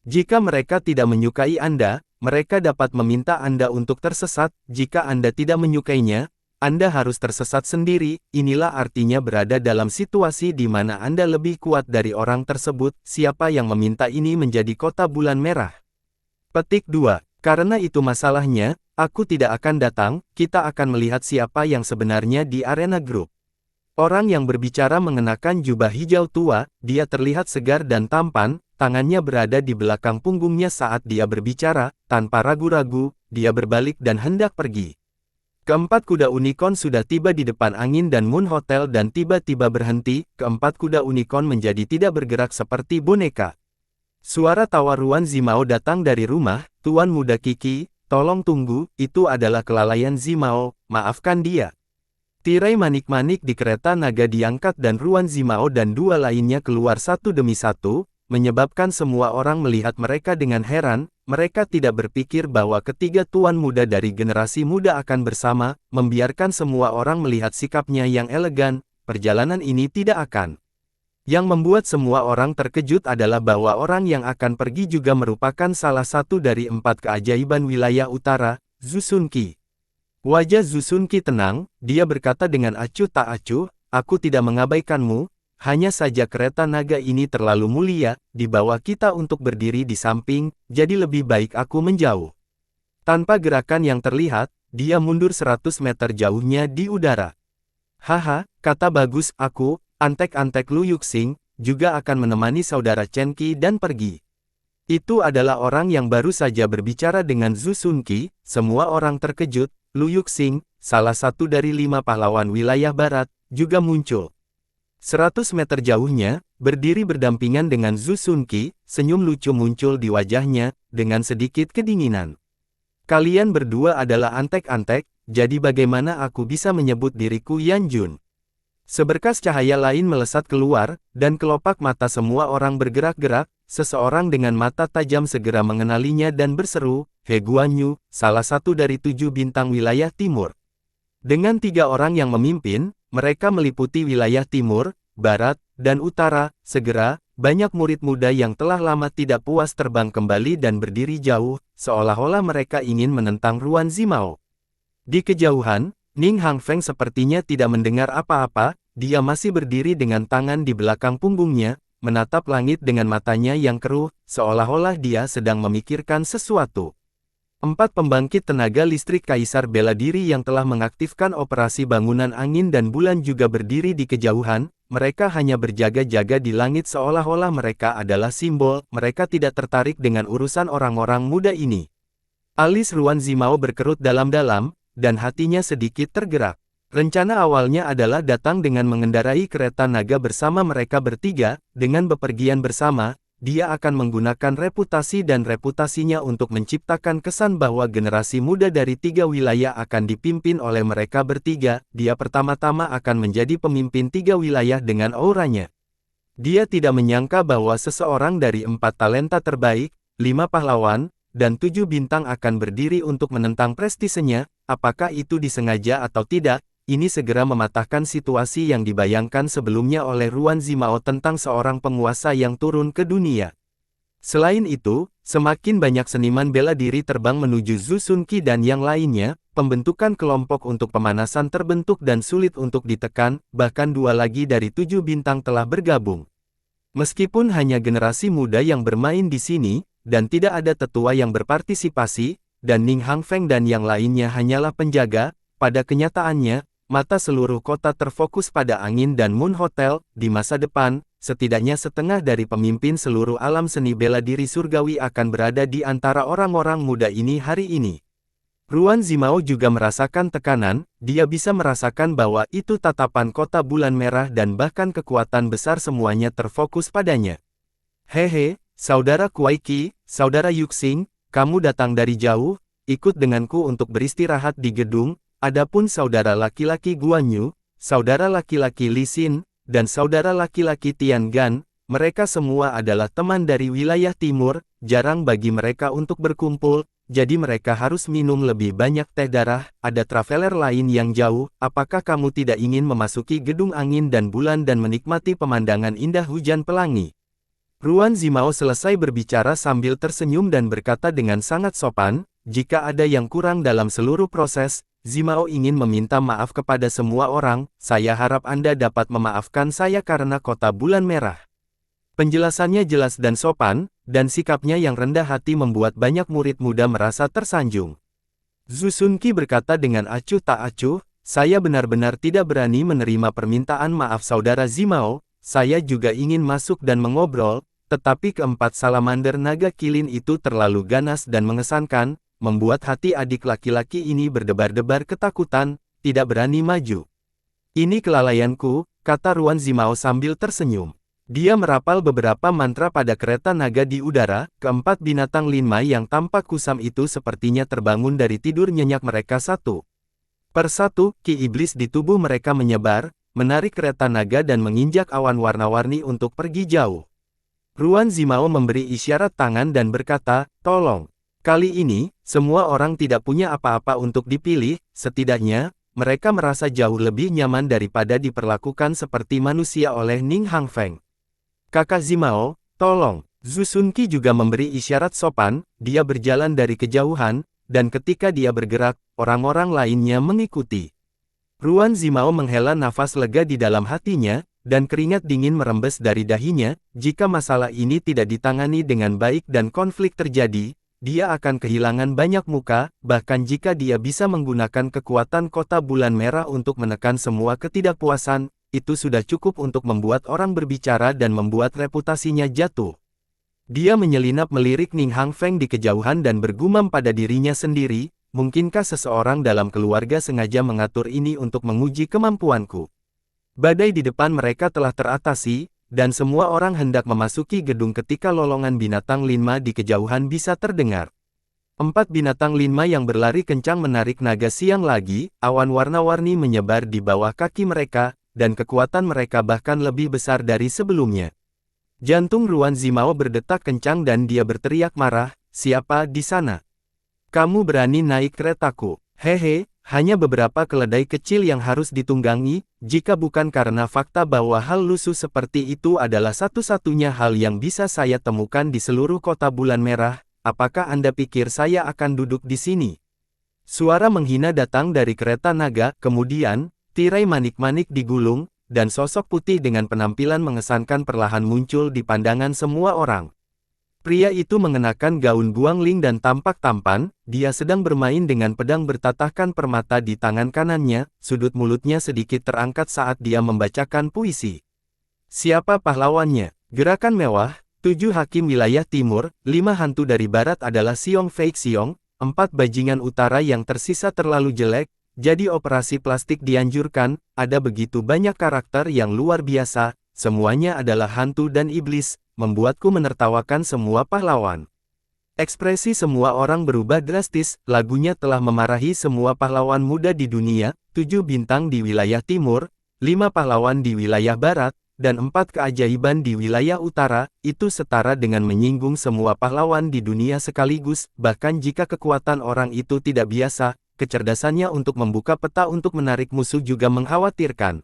Jika mereka tidak menyukai Anda, mereka dapat meminta Anda untuk tersesat. Jika Anda tidak menyukainya, Anda harus tersesat sendiri. Inilah artinya berada dalam situasi di mana Anda lebih kuat dari orang tersebut. Siapa yang meminta ini menjadi kota bulan merah? Petik 2. Karena itu masalahnya, aku tidak akan datang. Kita akan melihat siapa yang sebenarnya di arena grup. Orang yang berbicara mengenakan jubah hijau tua. Dia terlihat segar dan tampan. Tangannya berada di belakang punggungnya saat dia berbicara. Tanpa ragu-ragu, dia berbalik dan hendak pergi. Keempat kuda unicorn sudah tiba di depan angin dan Moon Hotel dan tiba-tiba berhenti. Keempat kuda unicorn menjadi tidak bergerak seperti boneka. Suara tawa Ruan Zimao datang dari rumah. Tuan muda Kiki, tolong tunggu. Itu adalah kelalaian Zimao. Maafkan dia. Tirai manik-manik di kereta naga diangkat dan Ruan Zimao dan dua lainnya keluar satu demi satu, menyebabkan semua orang melihat mereka dengan heran. Mereka tidak berpikir bahwa ketiga tuan muda dari generasi muda akan bersama, membiarkan semua orang melihat sikapnya yang elegan. Perjalanan ini tidak akan. Yang membuat semua orang terkejut adalah bahwa orang yang akan pergi juga merupakan salah satu dari 4 keajaiban wilayah utara, Zhu Xunqi. Wajah Zhu Xunqi tenang, dia berkata dengan acuh tak acuh, aku tidak mengabaikanmu. Hanya saja kereta naga ini terlalu mulia, di bawah kita untuk berdiri di samping, jadi lebih baik aku menjauh. Tanpa gerakan yang terlihat, dia mundur 100 meter jauhnya di udara. Haha, kata bagus, aku, antek-antek Lu Yuxing, juga akan menemani saudara Chen Qi dan pergi. Itu adalah orang yang baru saja berbicara dengan Zhu Xunqi. Semua orang terkejut. Lu Yuxing, salah satu dari 5 pahlawan wilayah barat, juga muncul. 100 meter jauhnya, berdiri berdampingan dengan Zhu Xunqi, senyum lucu muncul di wajahnya, dengan sedikit kedinginan. Kalian berdua adalah antek-antek, jadi bagaimana aku bisa menyebut diriku Yan Jun? Seberkas cahaya lain melesat keluar, dan kelopak mata semua orang bergerak-gerak. Seseorang dengan mata tajam segera mengenalinya dan berseru, He Guanyu, salah satu dari 7 bintang wilayah timur. Dengan 3 orang yang memimpin, mereka meliputi wilayah timur, barat, dan utara. Segera, banyak murid muda yang telah lama tidak puas terbang kembali dan berdiri jauh, seolah-olah mereka ingin menentang Ruan Zimao. Di kejauhan, Ning Hangfeng sepertinya tidak mendengar apa-apa. Dia masih berdiri dengan tangan di belakang punggungnya, menatap langit dengan matanya yang keruh, seolah-olah dia sedang memikirkan sesuatu. 4 pembangkit tenaga listrik Kaisar Bela Diri yang telah mengaktifkan operasi bangunan angin dan bulan juga berdiri di kejauhan. Mereka hanya berjaga-jaga di langit seolah-olah mereka adalah simbol. Mereka tidak tertarik dengan urusan orang-orang muda ini. Alis Ruan Zimao berkerut dalam-dalam, dan hatinya sedikit tergerak. Rencana awalnya adalah datang dengan mengendarai kereta naga bersama mereka bertiga. Dengan bepergian bersama, dia akan menggunakan reputasi dan reputasinya untuk menciptakan kesan bahwa generasi muda dari 3 wilayah akan dipimpin oleh mereka bertiga. Dia pertama-tama akan menjadi pemimpin 3 wilayah dengan auranya. Dia tidak menyangka bahwa seseorang dari 4 talenta terbaik, 5 pahlawan, dan 7 bintang akan berdiri untuk menentang prestisenya. Apakah itu disengaja atau tidak? Ini segera mematahkan situasi yang dibayangkan sebelumnya oleh Ruan Zimao tentang seorang penguasa yang turun ke dunia. Selain itu, semakin banyak seniman bela diri terbang menuju Zhu Xunqi dan yang lainnya. Pembentukan kelompok untuk pemanasan terbentuk dan sulit untuk ditekan, bahkan 2 lagi dari 7 bintang telah bergabung. Meskipun hanya generasi muda yang bermain di sini, dan tidak ada tetua yang berpartisipasi, dan Ning Hangfeng dan yang lainnya hanyalah penjaga, pada kenyataannya, mata seluruh kota terfokus pada angin dan Moon Hotel. Di masa depan, setidaknya setengah dari pemimpin seluruh alam seni bela diri surgawi akan berada di antara orang-orang muda ini hari ini. Ruan Zimao juga merasakan tekanan. Dia bisa merasakan bahwa itu tatapan kota bulan merah dan bahkan kekuatan besar semuanya terfokus padanya. Hehe, saudara Kuai Qi, saudara Yuxing, kamu datang dari jauh, ikut denganku untuk beristirahat di gedung. Adapun saudara laki-laki Guanyu, saudara laki-laki Li Xin, dan saudara laki-laki Tian Gan, Mereka semua adalah teman dari wilayah timur, jarang bagi mereka untuk berkumpul, jadi mereka harus minum lebih banyak teh darah. Ada traveler lain yang jauh, apakah kamu tidak ingin memasuki gedung angin dan bulan dan menikmati pemandangan indah hujan pelangi? Ruan Zimao selesai berbicara sambil tersenyum dan berkata dengan sangat sopan, jika ada yang kurang dalam seluruh proses, Zimao ingin meminta maaf kepada semua orang, saya harap Anda dapat memaafkan saya karena kota bulan merah. Penjelasannya jelas dan sopan, dan sikapnya yang rendah hati membuat banyak murid muda merasa tersanjung. Zhu Xunqi berkata dengan acuh tak acuh, saya benar-benar tidak berani menerima permintaan maaf saudara Zimao, saya juga ingin masuk dan mengobrol, tetapi keempat salamander naga kilin itu terlalu ganas dan mengesankan, membuat hati adik laki-laki ini berdebar-debar ketakutan, tidak berani maju. Ini kelalaianku, kata Ruan Zimao sambil tersenyum. Dia merapal beberapa mantra pada kereta naga di udara, keempat binatang linma yang tampak kusam itu sepertinya terbangun dari tidur nyenyak mereka satu persatu, ki iblis di tubuh mereka menyebar, menarik kereta naga dan menginjak awan warna-warni untuk pergi jauh. Ruan Zimao memberi isyarat tangan dan berkata, tolong. Kali ini, semua orang tidak punya apa-apa untuk dipilih, setidaknya, mereka merasa jauh lebih nyaman daripada diperlakukan seperti manusia oleh Ning Hangfeng. Kakak Zimao, tolong. Zhu Xunqi juga memberi isyarat sopan, dia berjalan dari kejauhan, dan ketika dia bergerak, orang-orang lainnya mengikuti. Ruan Zimao menghela nafas lega di dalam hatinya, dan keringat dingin merembes dari dahinya, jika masalah ini tidak ditangani dengan baik dan konflik terjadi, dia akan kehilangan banyak muka, bahkan jika dia bisa menggunakan kekuatan kota bulan merah untuk menekan semua ketidakpuasan, itu sudah cukup untuk membuat orang berbicara dan membuat reputasinya jatuh. Dia menyelinap melirik Ning Hangfeng di kejauhan dan bergumam pada dirinya sendiri, mungkinkah seseorang dalam keluarga sengaja mengatur ini untuk menguji kemampuanku? Badai di depan mereka telah teratasi, dan semua orang hendak memasuki gedung ketika lolongan binatang linma di kejauhan bisa terdengar. Empat binatang linma yang berlari kencang menarik naga siang lagi, awan warna-warni menyebar di bawah kaki mereka, dan kekuatan mereka bahkan lebih besar dari sebelumnya. Jantung Ruan Zimao berdetak kencang dan dia berteriak marah, siapa di sana? Kamu berani naik keretaku? Hehe, hanya beberapa keledai kecil yang harus ditunggangi, jika bukan karena fakta bahwa hal lusuh seperti itu adalah satu-satunya hal yang bisa saya temukan di seluruh kota bulan merah, apakah Anda pikir saya akan duduk di sini? Suara menghina datang dari kereta naga, kemudian, tirai manik-manik digulung, dan sosok putih dengan penampilan mengesankan perlahan muncul di pandangan semua orang. Pria itu mengenakan gaun guangling dan tampak tampan, dia sedang bermain dengan pedang bertatahkan permata di tangan kanannya, sudut mulutnya sedikit terangkat saat dia membacakan puisi. Siapa pahlawannya? Gerakan mewah, 7 hakim wilayah timur, 5 hantu dari barat adalah Xiong Fei Xiong, 4 bajingan utara yang tersisa terlalu jelek, jadi operasi plastik dianjurkan, ada begitu banyak karakter yang luar biasa, semuanya adalah hantu dan iblis, membuatku menertawakan semua pahlawan. Ekspresi semua orang berubah drastis, lagunya telah memarahi semua pahlawan muda di dunia, 7 bintang di wilayah timur, 5 pahlawan di wilayah barat, dan 4 keajaiban di wilayah utara, itu setara dengan menyinggung semua pahlawan di dunia sekaligus, bahkan jika kekuatan orang itu tidak biasa, kecerdasannya untuk membuka peta untuk menarik musuh juga mengkhawatirkan.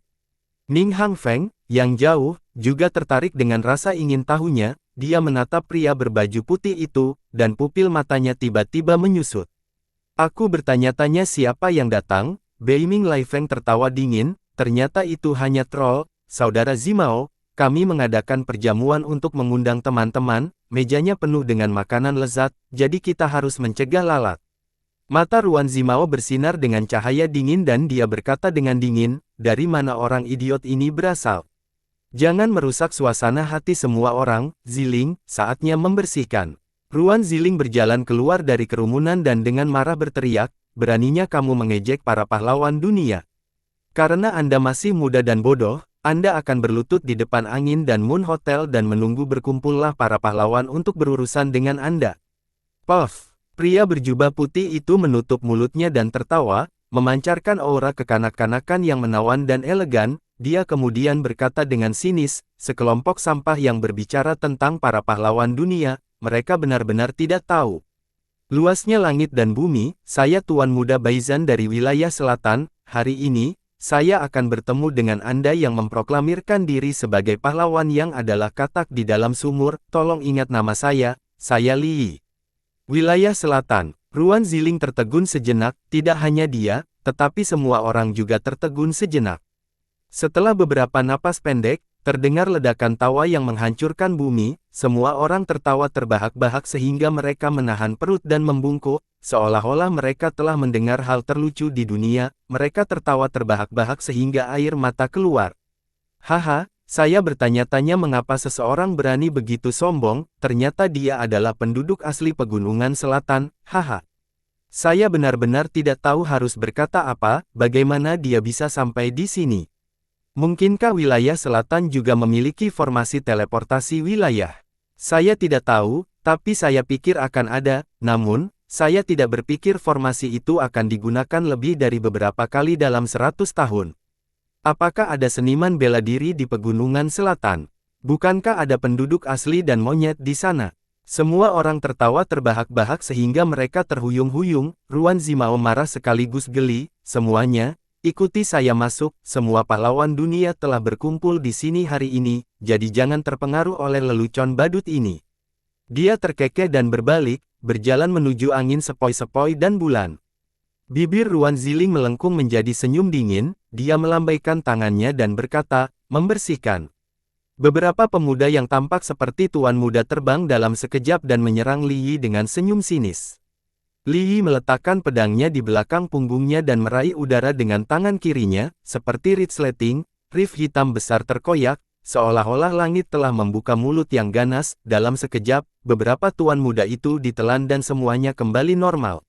Ning Hangfeng, yang jauh, juga tertarik dengan rasa ingin tahunya, dia menatap pria berbaju putih itu, dan pupil matanya tiba-tiba menyusut. Aku bertanya-tanya siapa yang datang, Beiming Lai Feng tertawa dingin, ternyata itu hanya troll, saudara Zimao, kami mengadakan perjamuan untuk mengundang teman-teman, mejanya penuh dengan makanan lezat, jadi kita harus mencegah lalat. Mata Ruan Zimao bersinar dengan cahaya dingin dan dia berkata dengan dingin, dari mana orang idiot ini berasal? Jangan merusak suasana hati semua orang, Ziling, saatnya membersihkan. Ruan Ziling berjalan keluar dari kerumunan dan dengan marah berteriak, beraninya kamu mengejek para pahlawan dunia. Karena Anda masih muda dan bodoh, Anda akan berlutut di depan angin dan Moon Hotel dan menunggu berkumpullah para pahlawan untuk berurusan dengan Anda. Puff! Pria berjubah putih itu menutup mulutnya dan tertawa, memancarkan aura kekanak-kanakan yang menawan dan elegan, dia kemudian berkata dengan sinis, sekelompok sampah yang berbicara tentang para pahlawan dunia, mereka benar-benar tidak tahu luasnya langit dan bumi. Saya Tuan Muda Baizan dari wilayah selatan. Hari ini, saya akan bertemu dengan Anda yang memproklamirkan diri sebagai pahlawan yang adalah katak di dalam sumur. Tolong ingat nama saya Li Yi. Wilayah selatan. Ruan Ziling tertegun sejenak, tidak hanya dia, tetapi semua orang juga tertegun sejenak. Setelah beberapa napas pendek, terdengar ledakan tawa yang menghancurkan bumi. Semua orang tertawa terbahak-bahak sehingga mereka menahan perut dan membungkuk, seolah-olah mereka telah mendengar hal terlucu di dunia. Mereka tertawa terbahak-bahak sehingga air mata keluar. Haha, saya bertanya-tanya mengapa seseorang berani begitu sombong, ternyata dia adalah penduduk asli Pegunungan Selatan. Haha. Saya benar-benar tidak tahu harus berkata apa, bagaimana dia bisa sampai di sini. Mungkinkah wilayah selatan juga memiliki formasi teleportasi wilayah? Saya tidak tahu, tapi saya pikir akan ada, namun, saya tidak berpikir formasi itu akan digunakan lebih dari beberapa kali dalam 100 tahun. Apakah ada seniman bela diri di Pegunungan Selatan? Bukankah ada penduduk asli dan monyet di sana? Semua orang tertawa terbahak-bahak sehingga mereka terhuyung-huyung. Ruan Zimao marah sekaligus geli. Semuanya, ikuti saya masuk. Semua pahlawan dunia telah berkumpul di sini hari ini, jadi jangan terpengaruh oleh lelucon badut ini. Dia terkekeh dan berbalik, berjalan menuju angin sepoi-sepoi dan bulan. Bibir Ruan Ziling melengkung menjadi senyum dingin. Dia melambaikan tangannya dan berkata, membersihkan. Beberapa pemuda yang tampak seperti tuan muda terbang dalam sekejap dan menyerang Li Yi dengan senyum sinis. Li Yi meletakkan pedangnya di belakang punggungnya dan meraih udara dengan tangan kirinya, seperti resleting. Rif hitam besar terkoyak, seolah-olah langit telah membuka mulut yang ganas. Dalam sekejap, beberapa tuan muda itu ditelan dan semuanya kembali normal.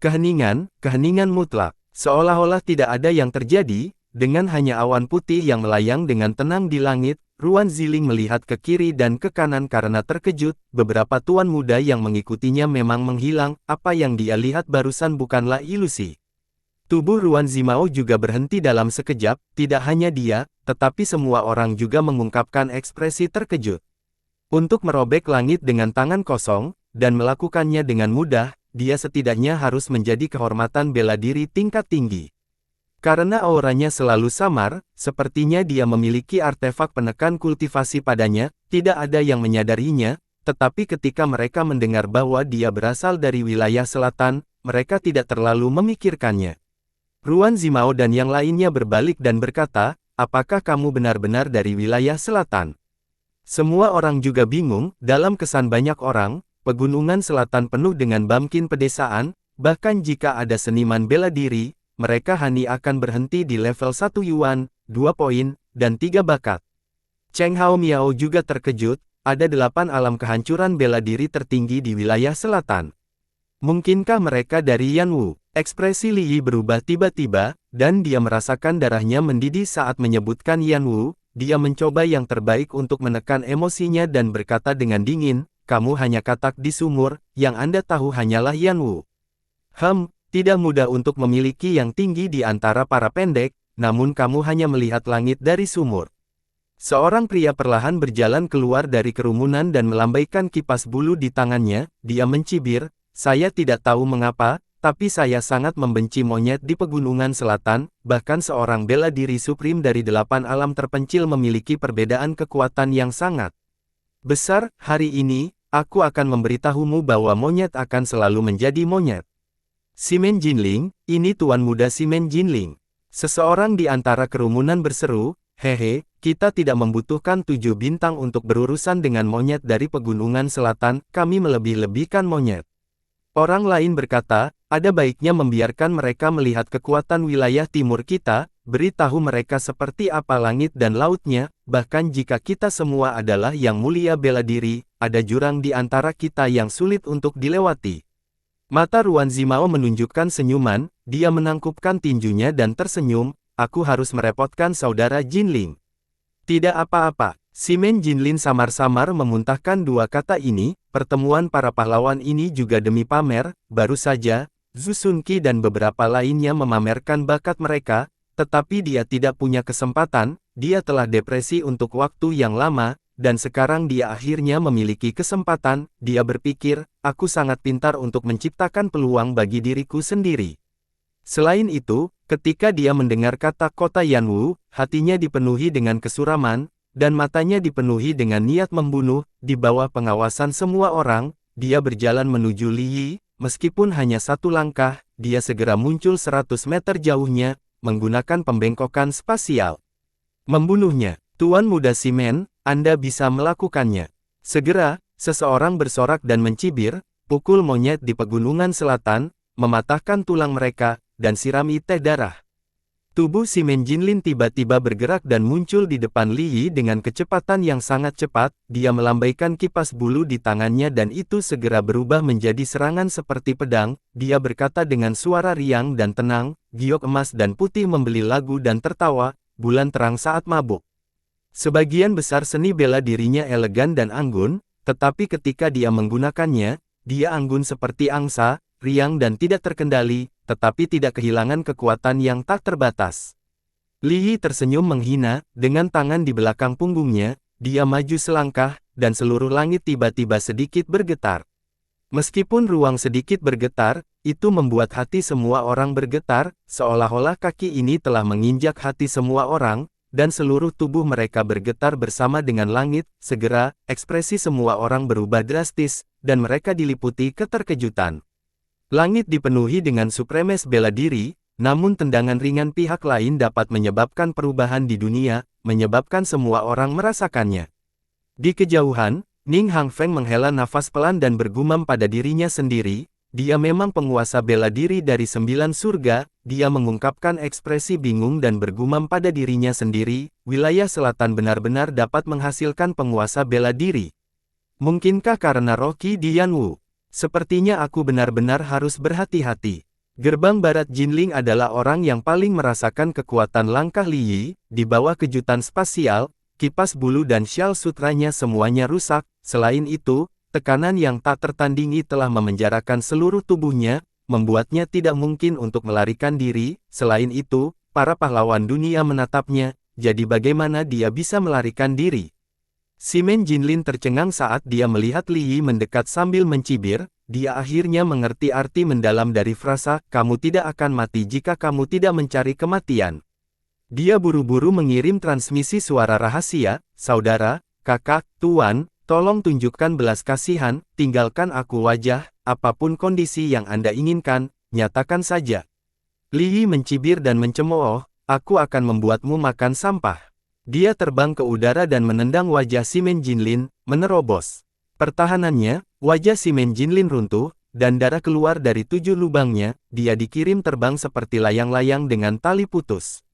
Keheningan mutlak, seolah-olah tidak ada yang terjadi, dengan hanya awan putih yang melayang dengan tenang di langit. Ruan Ziling melihat ke kiri dan ke kanan karena terkejut. Beberapa tuan muda yang mengikutinya memang menghilang. Apa yang dia lihat barusan bukanlah ilusi. Tubuh Ruan Zimao juga berhenti dalam sekejap. Tidak hanya dia, tetapi semua orang juga mengungkapkan ekspresi terkejut. Untuk merobek langit dengan tangan kosong, dan melakukannya dengan mudah, dia setidaknya harus menjadi kehormatan bela diri tingkat tinggi. Karena auranya selalu samar, sepertinya dia memiliki artefak penekan kultivasi padanya. Tidak ada yang menyadarinya, tetapi ketika mereka mendengar bahwa dia berasal dari wilayah selatan, mereka tidak terlalu memikirkannya. Ruan Zimao dan yang lainnya berbalik dan berkata, apakah kamu benar-benar dari wilayah selatan? Semua orang juga bingung. Dalam kesan banyak orang, Pegunungan Selatan penuh dengan bamkin pedesaan. Bahkan jika ada seniman bela diri, mereka hanya akan berhenti di level 1 yuan, 2 poin, dan 3 bakat. Cheng Hao Miao juga terkejut. Ada 8 alam kehancuran bela diri tertinggi di wilayah selatan. Mungkinkah mereka dari Yanwu? Ekspresi Li Yi berubah tiba-tiba, dan dia merasakan darahnya mendidih saat menyebutkan Yanwu. Dia mencoba yang terbaik untuk menekan emosinya dan berkata dengan dingin, kamu hanya katak di sumur, yang Anda tahu hanyalah Yanwu. Tidak mudah untuk memiliki yang tinggi di antara para pendek, namun kamu hanya melihat langit dari sumur. Seorang pria perlahan berjalan keluar dari kerumunan dan melambaikan kipas bulu di tangannya. Dia mencibir, saya tidak tahu mengapa, tapi saya sangat membenci monyet di Pegunungan Selatan. Bahkan seorang bela diri suprim dari 8 alam terpencil memiliki perbedaan kekuatan yang sangat besar. Hari ini, aku akan memberitahumu bahwa monyet akan selalu menjadi monyet. Simen Jinling, ini Tuan Muda Simen Jinling. Seseorang di antara kerumunan berseru, hehe, kita tidak membutuhkan 7 bintang untuk berurusan dengan monyet dari Pegunungan Selatan, kami melebih-lebihkan monyet. Orang lain berkata, ada baiknya membiarkan mereka melihat kekuatan wilayah timur kita, beritahu mereka seperti apa langit dan lautnya, bahkan jika kita semua adalah yang mulia bela diri, ada jurang di antara kita yang sulit untuk dilewati. Mata Ruan Zimao menunjukkan senyuman, dia menangkupkan tinjunya dan tersenyum, aku harus merepotkan saudara Jinling. Tidak apa-apa, Simen Jinlin samar-samar memuntahkan 2 kata ini. Pertemuan para pahlawan ini juga demi pamer. Baru saja, Zhu Xunqi dan beberapa lainnya memamerkan bakat mereka, tetapi dia tidak punya kesempatan, dia telah depresi untuk waktu yang lama, dan sekarang dia akhirnya memiliki kesempatan, dia berpikir, aku sangat pintar untuk menciptakan peluang bagi diriku sendiri. Selain itu, ketika dia mendengar kata kota Yanwu, hatinya dipenuhi dengan kesuraman, dan matanya dipenuhi dengan niat membunuh. Di bawah pengawasan semua orang, dia berjalan menuju Li Yi, meskipun hanya satu langkah, dia segera muncul 100 meter jauhnya, menggunakan pembengkokan spasial. Membunuhnya, Tuan Muda Simen, Anda bisa melakukannya. Segera, seseorang bersorak dan mencibir, pukul monyet di pegunungan selatan, mematahkan tulang mereka, dan sirami teh darah. Tubuh Simen Jinlin tiba-tiba bergerak dan muncul di depan Li Yi dengan kecepatan yang sangat cepat, dia melambaikan kipas bulu di tangannya dan itu segera berubah menjadi serangan seperti pedang, dia berkata dengan suara riang dan tenang, giok emas dan putih membeli lagu dan tertawa, bulan terang saat mabuk. Sebagian besar seni bela dirinya elegan dan anggun, tetapi ketika dia menggunakannya, dia anggun seperti angsa, riang dan tidak terkendali, tetapi tidak kehilangan kekuatan yang tak terbatas. Li Yi tersenyum menghina, dengan tangan di belakang punggungnya, dia maju selangkah, dan seluruh langit tiba-tiba sedikit bergetar. Meskipun ruang sedikit bergetar, itu membuat hati semua orang bergetar, seolah-olah kaki ini telah menginjak hati semua orang, dan seluruh tubuh mereka bergetar bersama dengan langit. Segera, ekspresi semua orang berubah drastis, dan mereka diliputi keterkejutan. Langit dipenuhi dengan supremes bela diri, namun tendangan ringan pihak lain dapat menyebabkan perubahan di dunia, menyebabkan semua orang merasakannya. Di kejauhan, Ning Hangfeng menghela nafas pelan dan bergumam pada dirinya sendiri, dia memang penguasa bela diri dari 9 surga, dia mengungkapkan ekspresi bingung dan bergumam pada dirinya sendiri, wilayah selatan benar-benar dapat menghasilkan penguasa bela diri. Mungkinkah karena roh Qi Dianwu? Sepertinya aku benar-benar harus berhati-hati. Gerbang Barat Jinling adalah orang yang paling merasakan kekuatan langkah Li Yi, di bawah kejutan spasial, kipas bulu dan syal sutranya semuanya rusak, selain itu, tekanan yang tak tertandingi telah memenjarakan seluruh tubuhnya, membuatnya tidak mungkin untuk melarikan diri, selain itu, para pahlawan dunia menatapnya, jadi bagaimana dia bisa melarikan diri? Simen Jinlin tercengang saat dia melihat Li Yi mendekat sambil mencibir, dia akhirnya mengerti arti mendalam dari frasa, kamu tidak akan mati jika kamu tidak mencari kematian. Dia buru-buru mengirim transmisi suara rahasia, saudara, kakak, tuan, tolong tunjukkan belas kasihan, tinggalkan aku wajah, apapun kondisi yang Anda inginkan, nyatakan saja. Li Yi mencibir dan mencemooh, aku akan membuatmu makan sampah. Dia terbang ke udara dan menendang wajah Simen Jinlin, menerobos. Pertahanannya, wajah Simen Jinlin runtuh, dan darah keluar dari 7 lubangnya, dia dikirim terbang seperti layang-layang dengan tali putus.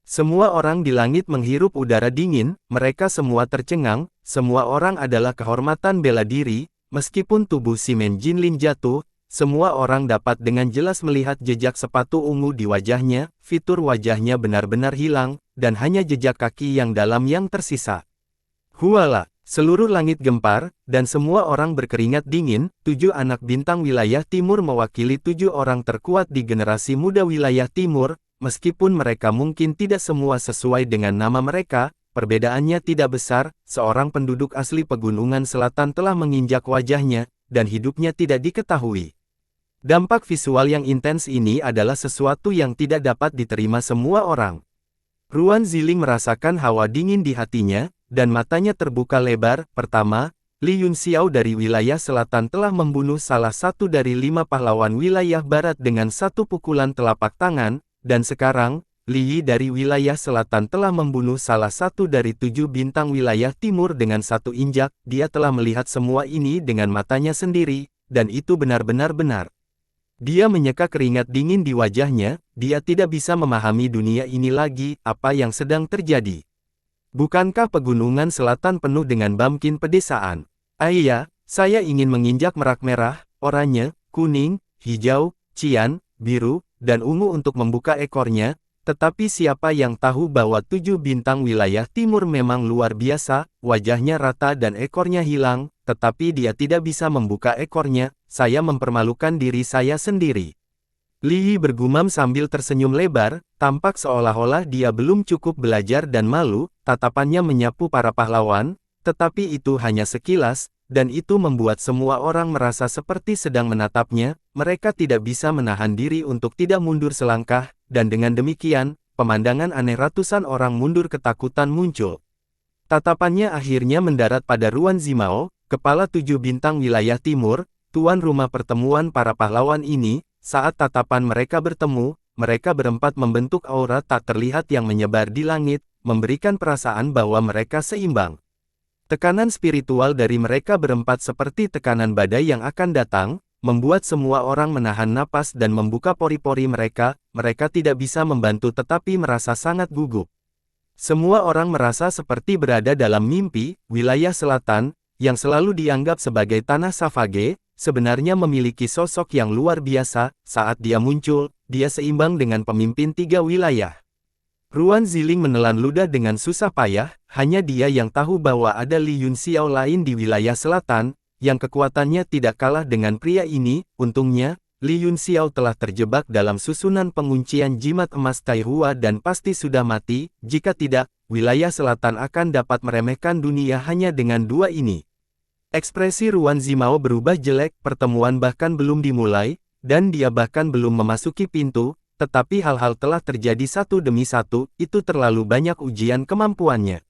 Semua orang di langit menghirup udara dingin, mereka semua tercengang, semua orang adalah kehormatan bela diri, meskipun tubuh Simen Jinlin jatuh, semua orang dapat dengan jelas melihat jejak sepatu ungu di wajahnya, fitur wajahnya benar-benar hilang, dan hanya jejak kaki yang dalam yang tersisa. Huala, seluruh langit gempar, dan semua orang berkeringat dingin. 7 anak bintang wilayah timur mewakili 7 orang terkuat di generasi muda wilayah timur, meskipun mereka mungkin tidak semua sesuai dengan nama mereka, perbedaannya tidak besar, seorang penduduk asli pegunungan selatan telah menginjak wajahnya, dan hidupnya tidak diketahui. Dampak visual yang intens ini adalah sesuatu yang tidak dapat diterima semua orang. Ruan Ziling merasakan hawa dingin di hatinya, dan matanya terbuka lebar. Pertama, Li Yunxiao dari wilayah selatan telah membunuh salah satu dari 5 pahlawan wilayah barat dengan satu pukulan telapak tangan, dan sekarang, Li Yi dari wilayah selatan telah membunuh salah satu dari 7 bintang wilayah timur dengan satu injak. Dia telah melihat semua ini dengan matanya sendiri, dan itu benar-benar benar. Dia menyeka keringat dingin di wajahnya, dia tidak bisa memahami dunia ini lagi, apa yang sedang terjadi. Bukankah pegunungan selatan penuh dengan bamkin pedesaan? Iya, saya ingin menginjak merak merah, oranye, kuning, hijau, cian, biru, dan ungu untuk membuka ekornya, tetapi siapa yang tahu bahwa 7 bintang wilayah timur memang luar biasa, wajahnya rata dan ekornya hilang, tetapi dia tidak bisa membuka ekornya, saya mempermalukan diri saya sendiri. Li Yi bergumam sambil tersenyum lebar, tampak seolah-olah dia belum cukup belajar dan malu, tatapannya menyapu para pahlawan, tetapi itu hanya sekilas, dan itu membuat semua orang merasa seperti sedang menatapnya, mereka tidak bisa menahan diri untuk tidak mundur selangkah, dan dengan demikian, pemandangan aneh ratusan orang mundur ketakutan muncul. Tatapannya akhirnya mendarat pada Ruan Zimao, kepala 7 bintang wilayah timur, tuan rumah pertemuan para pahlawan ini. Saat tatapan mereka bertemu, mereka berempat membentuk aura tak terlihat yang menyebar di langit, memberikan perasaan bahwa mereka seimbang. Tekanan spiritual dari mereka berempat seperti tekanan badai yang akan datang, membuat semua orang menahan napas dan membuka pori-pori mereka tidak bisa membantu tetapi merasa sangat gugup. Semua orang merasa seperti berada dalam mimpi. Wilayah selatan, yang selalu dianggap sebagai tanah Savage, sebenarnya memiliki sosok yang luar biasa. Saat dia muncul, dia seimbang dengan pemimpin 3 wilayah. Ruan Ziling menelan ludah dengan susah payah, hanya dia yang tahu bahwa ada Li Yunxiao lain di wilayah selatan, yang kekuatannya tidak kalah dengan pria ini. Untungnya, Li Yunxiao telah terjebak dalam susunan penguncian jimat emas Taihua dan pasti sudah mati. Jika tidak, wilayah selatan akan dapat meremehkan dunia hanya dengan 2 ini. Ekspresi Ruan Zimao berubah jelek, pertemuan bahkan belum dimulai, dan dia bahkan belum memasuki pintu, tetapi hal-hal telah terjadi satu demi satu, itu terlalu banyak ujian kemampuannya.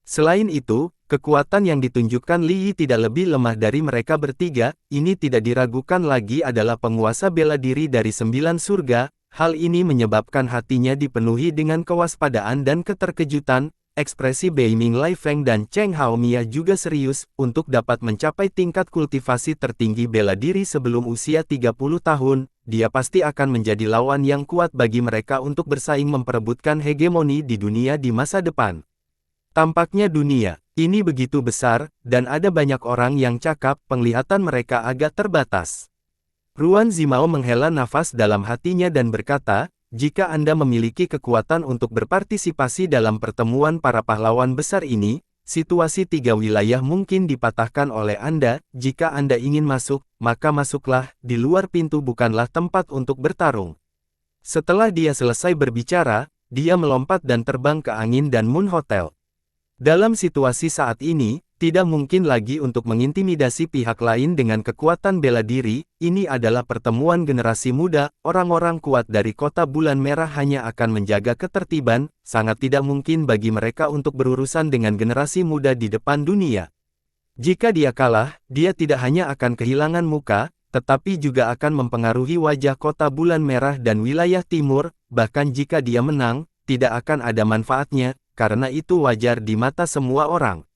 Selain itu, kekuatan yang ditunjukkan Li Yi tidak lebih lemah dari mereka bertiga, ini tidak diragukan lagi adalah penguasa bela diri dari 9 surga, hal ini menyebabkan hatinya dipenuhi dengan kewaspadaan dan keterkejutan. Ekspresi Beiming Lai Feng dan Cheng Haomia juga serius, untuk dapat mencapai tingkat kultivasi tertinggi bela diri sebelum usia 30 tahun, dia pasti akan menjadi lawan yang kuat bagi mereka untuk bersaing memperebutkan hegemoni di dunia di masa depan. Tampaknya dunia ini begitu besar, dan ada banyak orang yang cakap, penglihatan mereka agak terbatas. Ruan Zimao menghela nafas dalam hatinya dan berkata, jika Anda memiliki kekuatan untuk berpartisipasi dalam pertemuan para pahlawan besar ini, situasi 3 wilayah mungkin dipatahkan oleh Anda. Jika Anda ingin masuk, maka masuklah, di luar pintu bukanlah tempat untuk bertarung. Setelah dia selesai berbicara, dia melompat dan terbang ke angin dan Moon Hotel. Dalam situasi saat ini, tidak mungkin lagi untuk mengintimidasi pihak lain dengan kekuatan bela diri. Ini adalah pertemuan generasi muda, orang-orang kuat dari kota bulan merah hanya akan menjaga ketertiban, sangat tidak mungkin bagi mereka untuk berurusan dengan generasi muda di depan dunia. Jika dia kalah, dia tidak hanya akan kehilangan muka, tetapi juga akan mempengaruhi wajah kota bulan merah dan wilayah timur, bahkan jika dia menang, tidak akan ada manfaatnya, karena itu wajar di mata semua orang.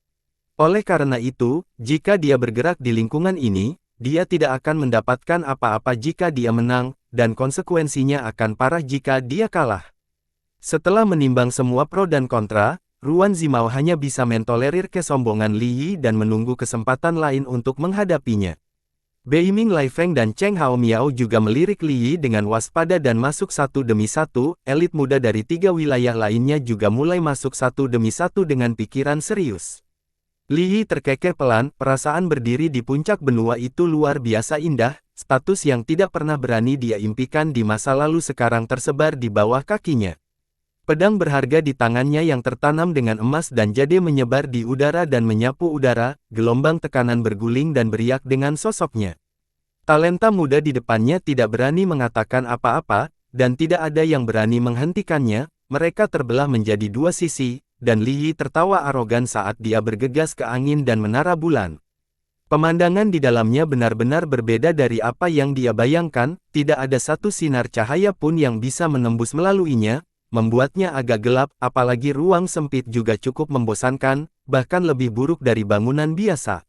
Oleh karena itu, jika dia bergerak di lingkungan ini, dia tidak akan mendapatkan apa-apa jika dia menang, dan konsekuensinya akan parah jika dia kalah. Setelah menimbang semua pro dan kontra, Ruan Zimao hanya bisa mentolerir kesombongan Li Yi dan menunggu kesempatan lain untuk menghadapinya. Beiming Lai Feng dan Cheng Haomiao juga melirik Li Yi dengan waspada dan masuk satu demi satu. Elit muda dari 3 wilayah lainnya juga mulai masuk satu demi satu dengan pikiran serius. Li Yi terkekeh pelan, perasaan berdiri di puncak benua itu luar biasa indah, status yang tidak pernah berani dia impikan di masa lalu sekarang tersebar di bawah kakinya. Pedang berharga di tangannya yang tertanam dengan emas dan jade menyebar di udara dan menyapu udara, gelombang tekanan berguling dan beriak dengan sosoknya. Talenta muda di depannya tidak berani mengatakan apa-apa, dan tidak ada yang berani menghentikannya, mereka terbelah menjadi 2 sisi. Dan Li Yi tertawa arogan saat dia bergegas ke angin dan menara bulan. Pemandangan di dalamnya benar-benar berbeda dari apa yang dia bayangkan, tidak ada satu sinar cahaya pun yang bisa menembus melaluinya, membuatnya agak gelap, apalagi ruang sempit juga cukup membosankan, bahkan lebih buruk dari bangunan biasa.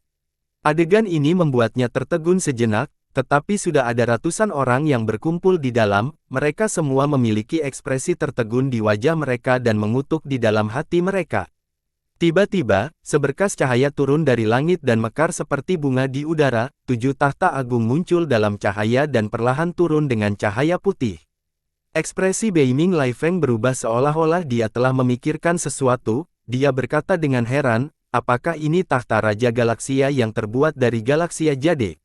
Adegan ini membuatnya tertegun sejenak, tetapi sudah ada ratusan orang yang berkumpul di dalam, mereka semua memiliki ekspresi tertegun di wajah mereka dan mengutuk di dalam hati mereka. Tiba-tiba, seberkas cahaya turun dari langit dan mekar seperti bunga di udara, 7 tahta agung muncul dalam cahaya dan perlahan turun dengan cahaya putih. Ekspresi Beiming Lai Feng berubah seolah-olah dia telah memikirkan sesuatu, dia berkata dengan heran, apakah ini tahta Raja Galaksia yang terbuat dari Galaksia Jade?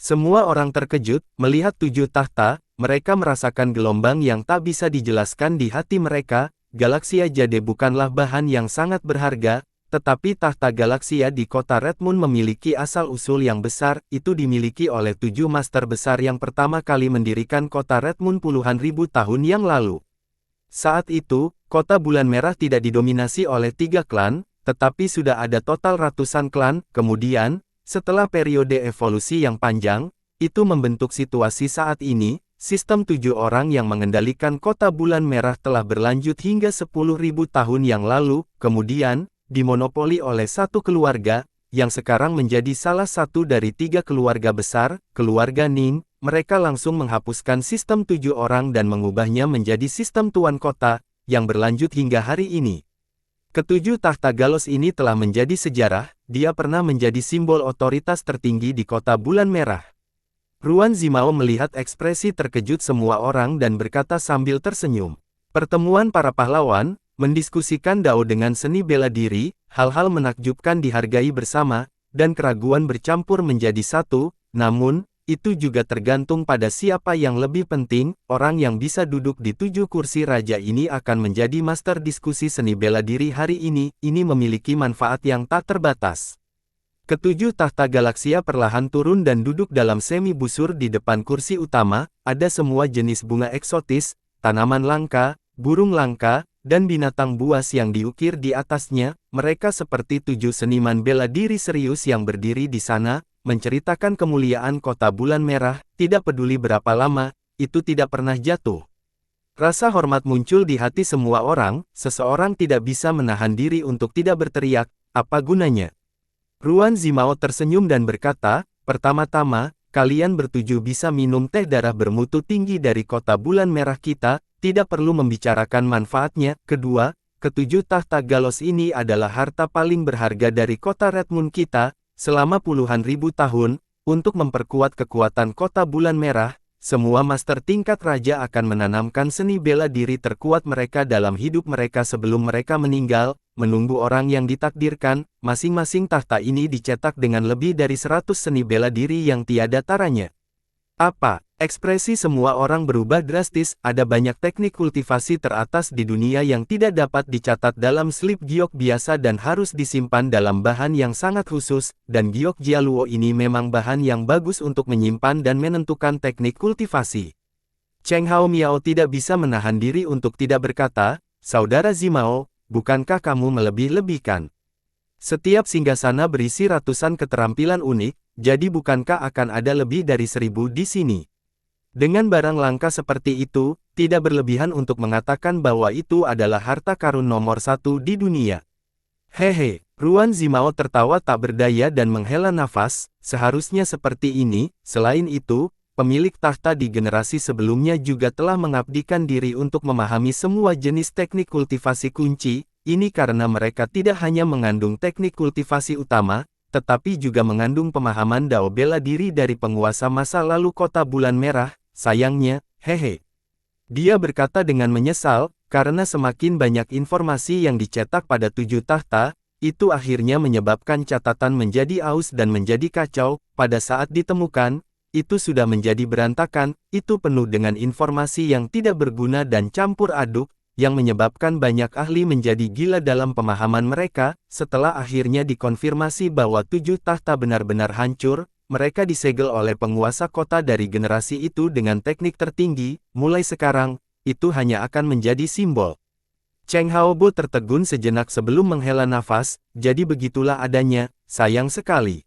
Semua orang terkejut, melihat 7 tahta, mereka merasakan gelombang yang tak bisa dijelaskan di hati mereka. Galaksia Jade bukanlah bahan yang sangat berharga, tetapi tahta Galaksia di kota Redmoon memiliki asal-usul yang besar. Itu dimiliki oleh 7 master besar yang pertama kali mendirikan kota Redmoon puluhan ribu tahun yang lalu. Saat itu, kota Bulan Merah tidak didominasi oleh 3 klan, tetapi sudah ada total ratusan klan. Kemudian, setelah periode evolusi yang panjang, itu membentuk situasi saat ini. Sistem 7 orang yang mengendalikan kota Bulan Merah telah berlanjut hingga 10.000 tahun yang lalu, kemudian, dimonopoli oleh satu keluarga, yang sekarang menjadi salah satu dari 3 keluarga besar, keluarga Ning. Mereka langsung menghapuskan sistem 7 orang dan mengubahnya menjadi sistem tuan kota, yang berlanjut hingga hari ini. Ketujuh tahta Galos ini telah menjadi sejarah, dia pernah menjadi simbol otoritas tertinggi di kota Bulan Merah. Ruan Zimao melihat ekspresi terkejut semua orang dan berkata sambil tersenyum. Pertemuan para pahlawan, mendiskusikan Dao dengan seni bela diri, hal-hal menakjubkan dihargai bersama, dan keraguan bercampur menjadi satu, namun, itu juga tergantung pada siapa yang lebih penting. Orang yang bisa duduk di 7 kursi raja ini akan menjadi master diskusi seni bela diri hari ini memiliki manfaat yang tak terbatas. Ketujuh tahta Galaksia perlahan turun dan duduk dalam semi busur di depan kursi utama. Ada semua jenis bunga eksotis, tanaman langka, burung langka, dan binatang buas yang diukir di atasnya. Mereka seperti 7 seniman bela diri serius yang berdiri di sana, menceritakan kemuliaan kota Bulan Merah. Tidak peduli berapa lama, itu tidak pernah jatuh. Rasa hormat muncul di hati semua orang. Seseorang tidak bisa menahan diri untuk tidak berteriak, apa gunanya? Ruan Zimao tersenyum dan berkata, pertama-tama, kalian bertujuh bisa minum teh darah bermutu tinggi dari kota Bulan Merah kita, tidak perlu membicarakan manfaatnya. Kedua, ketujuh tahta Galos ini adalah harta paling berharga dari kota Redmoon kita, selama puluhan ribu tahun, untuk memperkuat kekuatan kota Bulan Merah. Semua master tingkat raja akan menanamkan seni bela diri terkuat mereka dalam hidup mereka sebelum mereka meninggal, menunggu orang yang ditakdirkan. Masing-masing tahta ini dicetak dengan lebih dari 100 seni bela diri yang tiada taranya. Apa? Ekspresi semua orang berubah drastis. Ada banyak teknik kultivasi teratas di dunia yang tidak dapat dicatat dalam slip giok biasa dan harus disimpan dalam bahan yang sangat khusus, dan giok Jialuo ini memang bahan yang bagus untuk menyimpan dan menentukan teknik kultivasi. Cheng Hao Miao tidak bisa menahan diri untuk tidak berkata, Saudara Zimao, bukankah kamu melebih-lebihkan? Setiap singgasana berisi ratusan keterampilan unik, jadi bukankah akan ada lebih dari 1000 di sini? Dengan barang langka seperti itu, tidak berlebihan untuk mengatakan bahwa itu adalah harta karun nomor 1 di dunia. Hehe, Ruan Zimao tertawa tak berdaya dan menghela nafas. Seharusnya seperti ini. Selain itu, pemilik tahta di generasi sebelumnya juga telah mengabdikan diri untuk memahami semua jenis teknik kultivasi kunci. Ini karena mereka tidak hanya mengandung teknik kultivasi utama, tetapi juga mengandung pemahaman Dao bela diri dari penguasa masa lalu kota Bulan Merah. Sayangnya, hehe. Dia berkata dengan menyesal, karena semakin banyak informasi yang dicetak pada 7 tahta, itu akhirnya menyebabkan catatan menjadi aus dan menjadi kacau. Pada saat ditemukan, itu sudah menjadi berantakan. Itu penuh dengan informasi yang tidak berguna dan campur aduk, yang menyebabkan banyak ahli menjadi gila dalam pemahaman mereka. Setelah akhirnya dikonfirmasi bahwa 7 tahta benar-benar hancur, mereka disegel oleh penguasa kota dari generasi itu dengan teknik tertinggi. Mulai sekarang, itu hanya akan menjadi simbol. Cheng Haobo tertegun sejenak sebelum menghela nafas. Jadi begitulah adanya, sayang sekali.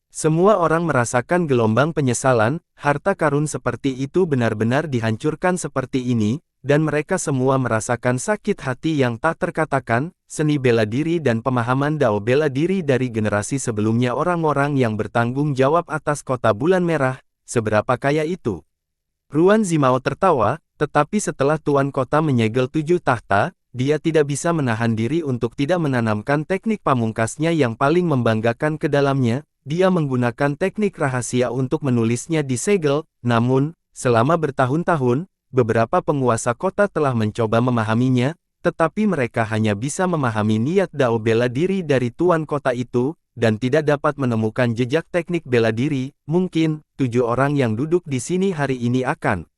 Semua orang merasakan gelombang penyesalan. Harta karun seperti itu benar-benar dihancurkan seperti ini, dan mereka semua merasakan sakit hati yang tak terkatakan. Seni bela diri dan pemahaman Dao bela diri dari generasi sebelumnya orang-orang yang bertanggung jawab atas kota Bulan Merah, seberapa kaya itu? Ruan Zimao tertawa, tetapi setelah tuan kota menyegel 7 tahta, dia tidak bisa menahan diri untuk tidak menanamkan teknik pamungkasnya yang paling membanggakan ke dalamnya. Dia menggunakan teknik rahasia untuk menulisnya di segel. Namun, selama bertahun-tahun, beberapa penguasa kota telah mencoba memahaminya, tetapi mereka hanya bisa memahami niat Dao bela diri dari tuan kota itu, dan tidak dapat menemukan jejak teknik bela diri. Mungkin, 7 orang yang duduk di sini hari ini akan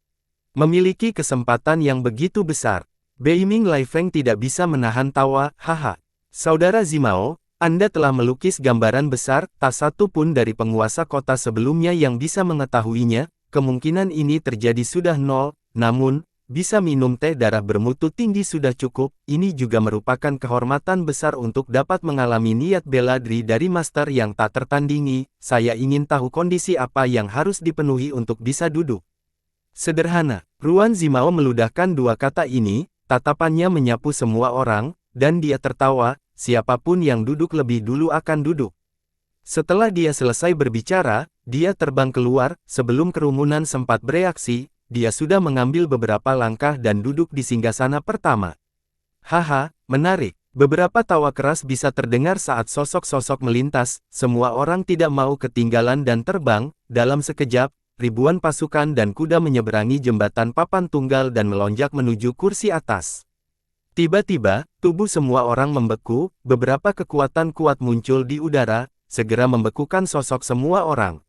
Memiliki kesempatan yang begitu besar. Beiming Lai Feng tidak bisa menahan tawa, haha. Saudara Zimao, Anda telah melukis gambaran besar, tak satu pun dari penguasa kota sebelumnya yang bisa mengetahuinya, kemungkinan ini terjadi sudah nol, namun, bisa minum teh darah bermutu tinggi sudah cukup, ini juga merupakan kehormatan besar untuk dapat mengalami niat bela diri dari master yang tak tertandingi, saya ingin tahu kondisi apa yang harus dipenuhi untuk bisa duduk. Sederhana, Ruan Zimao meludahkan dua kata ini, tatapannya menyapu semua orang, dan dia tertawa, siapapun yang duduk lebih dulu akan duduk. Setelah dia selesai berbicara, dia terbang keluar, sebelum kerumunan sempat bereaksi, dia sudah mengambil beberapa langkah dan duduk di singgasana pertama. Haha, menarik. Beberapa tawa keras bisa terdengar saat sosok-sosok melintas, semua orang tidak mau ketinggalan dan terbang, dalam sekejap, ribuan pasukan dan kuda menyeberangi jembatan papan tunggal dan melonjak menuju kursi atas. Tiba-tiba, tubuh semua orang membeku, beberapa kekuatan kuat muncul di udara, segera membekukan sosok semua orang.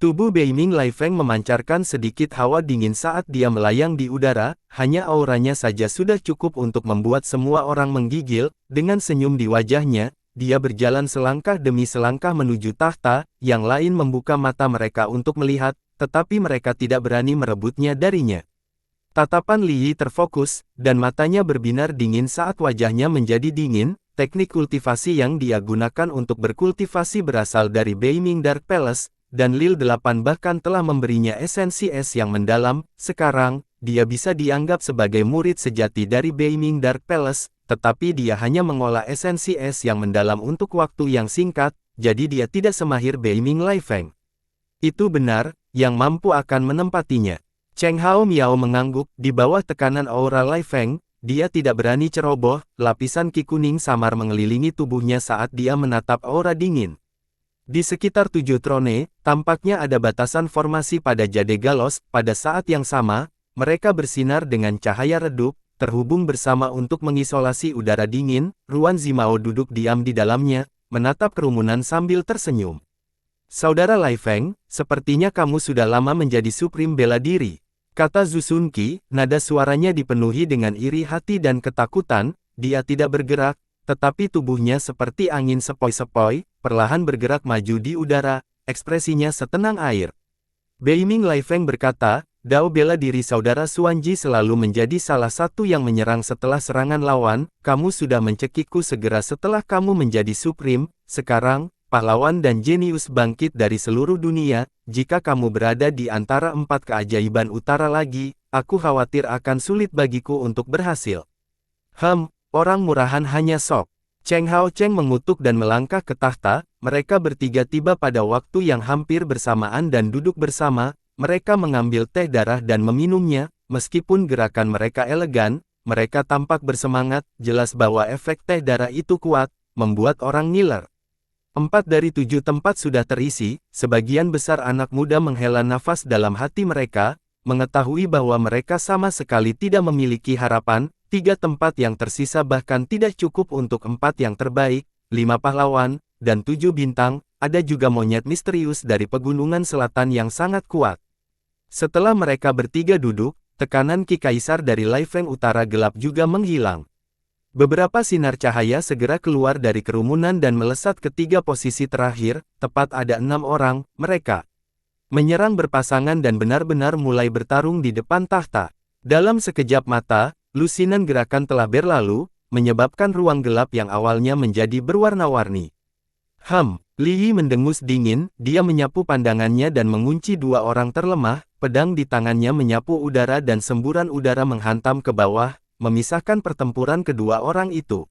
Tubuh Beiming Lai Feng memancarkan sedikit hawa dingin saat dia melayang di udara, hanya auranya saja sudah cukup untuk membuat semua orang menggigil, dengan senyum di wajahnya, dia berjalan selangkah demi selangkah menuju tahta, yang lain membuka mata mereka untuk melihat, tetapi mereka tidak berani merebutnya darinya. Tatapan Li Yi terfokus, dan matanya berbinar dingin saat wajahnya menjadi dingin, teknik kultivasi yang dia gunakan untuk berkultivasi berasal dari Beiming Dark Palace, dan Lil 8 bahkan telah memberinya esensi es yang mendalam, sekarang, dia bisa dianggap sebagai murid sejati dari Beiming Dark Palace, tetapi dia hanya mengolah esensi es yang mendalam untuk waktu yang singkat, jadi dia tidak semahir Beiming Lai Feng. Itu benar, yang mampu akan menempatinya. Cheng Hao Miao mengangguk, di bawah tekanan aura Lai Feng, dia tidak berani ceroboh, lapisan ki kuning samar mengelilingi tubuhnya saat dia menatap aura dingin. Di sekitar 7 trone, tampaknya ada batasan formasi pada Jade Galos, pada saat yang sama, mereka bersinar dengan cahaya redup, terhubung bersama untuk mengisolasi udara dingin, Ruan Zimao duduk diam di dalamnya, menatap kerumunan sambil tersenyum. Saudara Lai Feng, sepertinya kamu sudah lama menjadi Supreme bela diri, kata Zhu Xunqi, nada suaranya dipenuhi dengan iri hati dan ketakutan, dia tidak bergerak, tetapi tubuhnya seperti angin sepoi-sepoi, perlahan bergerak maju di udara, ekspresinya setenang air. Beiming Lai Feng berkata, Dao bela diri saudara Xuanji selalu menjadi salah satu yang menyerang setelah serangan lawan, kamu sudah mencekikku segera setelah kamu menjadi Supreme, sekarang, pahlawan dan jenius bangkit dari seluruh dunia, jika kamu berada di antara 4 keajaiban utara lagi, aku khawatir akan sulit bagiku untuk berhasil. Orang murahan hanya sok. Cheng Hao Cheng mengutuk dan melangkah ke tahta, mereka bertiga tiba pada waktu yang hampir bersamaan dan duduk bersama, mereka mengambil teh darah dan meminumnya, meskipun gerakan mereka elegan, mereka tampak bersemangat, jelas bahwa efek teh darah itu kuat, membuat orang ngiler. 4 dari 7 tempat sudah terisi, sebagian besar anak muda menghela nafas dalam hati mereka, mengetahui bahwa mereka sama sekali tidak memiliki harapan. 3 tempat yang tersisa bahkan tidak cukup untuk 4 yang terbaik, 5 pahlawan, dan 7 bintang, ada juga monyet misterius dari pegunungan selatan yang sangat kuat. Setelah mereka bertiga duduk, tekanan Ki Kaisar dari Lai Feng Utara gelap juga menghilang. Beberapa sinar cahaya segera keluar dari kerumunan dan melesat ke 3 posisi terakhir, tepat ada 6 orang, mereka menyerang berpasangan dan benar-benar mulai bertarung di depan tahta. Dalam sekejap mata, lusinan gerakan telah berlalu, menyebabkan ruang gelap yang awalnya menjadi berwarna-warni. Li Yi mendengus dingin, dia menyapu pandangannya dan mengunci 2 orang terlemah, pedang di tangannya menyapu udara dan semburan udara menghantam ke bawah, memisahkan pertempuran kedua orang itu.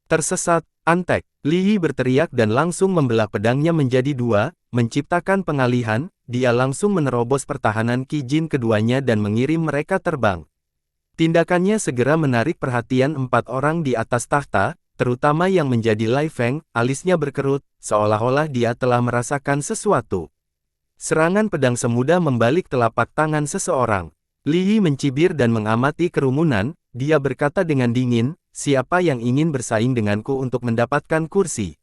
Tersesat, antek, Li Yi berteriak dan langsung membelah pedangnya menjadi 2, menciptakan pengalihan, dia langsung menerobos pertahanan Qi Jin keduanya dan mengirim mereka terbang. Tindakannya segera menarik perhatian 4 orang di atas tahta, terutama yang menjadi Lai Feng, alisnya berkerut, seolah-olah dia telah merasakan sesuatu. Serangan pedang semudah membalik telapak tangan seseorang. Li Yi mencibir dan mengamati kerumunan, dia berkata dengan dingin, siapa yang ingin bersaing denganku untuk mendapatkan kursi?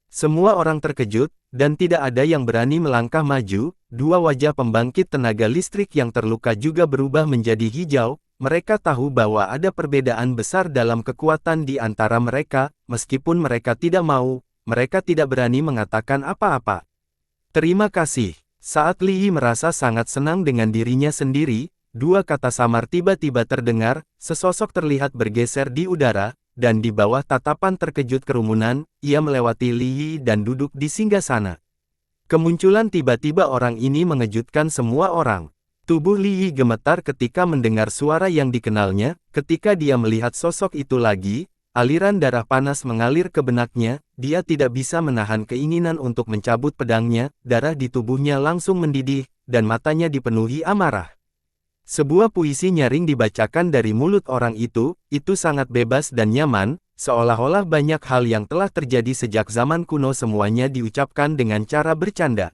Semua orang terkejut, dan tidak ada yang berani melangkah maju. Dua wajah pembangkit tenaga listrik yang terluka juga berubah menjadi hijau. Mereka tahu bahwa ada perbedaan besar dalam kekuatan di antara mereka, meskipun mereka tidak mau, mereka tidak berani mengatakan apa-apa. Terima kasih. Saat Li Yi merasa sangat senang dengan dirinya sendiri, dua kata samar tiba-tiba terdengar, sesosok terlihat bergeser di udara, dan di bawah tatapan terkejut kerumunan, ia melewati Li Yi dan duduk di singgasana. Kemunculan tiba-tiba orang ini mengejutkan semua orang. Tubuh Li Yi gemetar ketika mendengar suara yang dikenalnya, ketika dia melihat sosok itu lagi, aliran darah panas mengalir ke benaknya, dia tidak bisa menahan keinginan untuk mencabut pedangnya, darah di tubuhnya langsung mendidih, dan matanya dipenuhi amarah. Sebuah puisi nyaring dibacakan dari mulut orang itu sangat bebas dan nyaman, seolah-olah banyak hal yang telah terjadi sejak zaman kuno semuanya diucapkan dengan cara bercanda.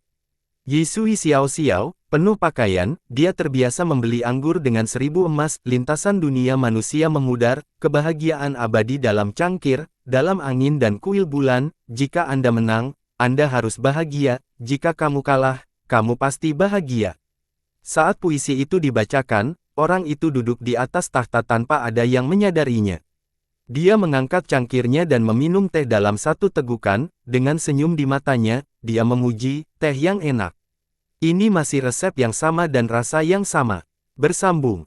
Yisui Xiao Xiao, penuh pakaian, dia terbiasa membeli anggur dengan 1000 emas, lintasan dunia manusia memudar, kebahagiaan abadi dalam cangkir, dalam angin dan kuil bulan, jika Anda menang, Anda harus bahagia, jika kamu kalah, kamu pasti bahagia. Saat puisi itu dibacakan, orang itu duduk di atas tahta tanpa ada yang menyadarinya. Dia mengangkat cangkirnya dan meminum teh dalam satu tegukan, dengan senyum di matanya, dia memuji, teh yang enak. Ini masih resep yang sama dan rasa yang sama. Bersambung.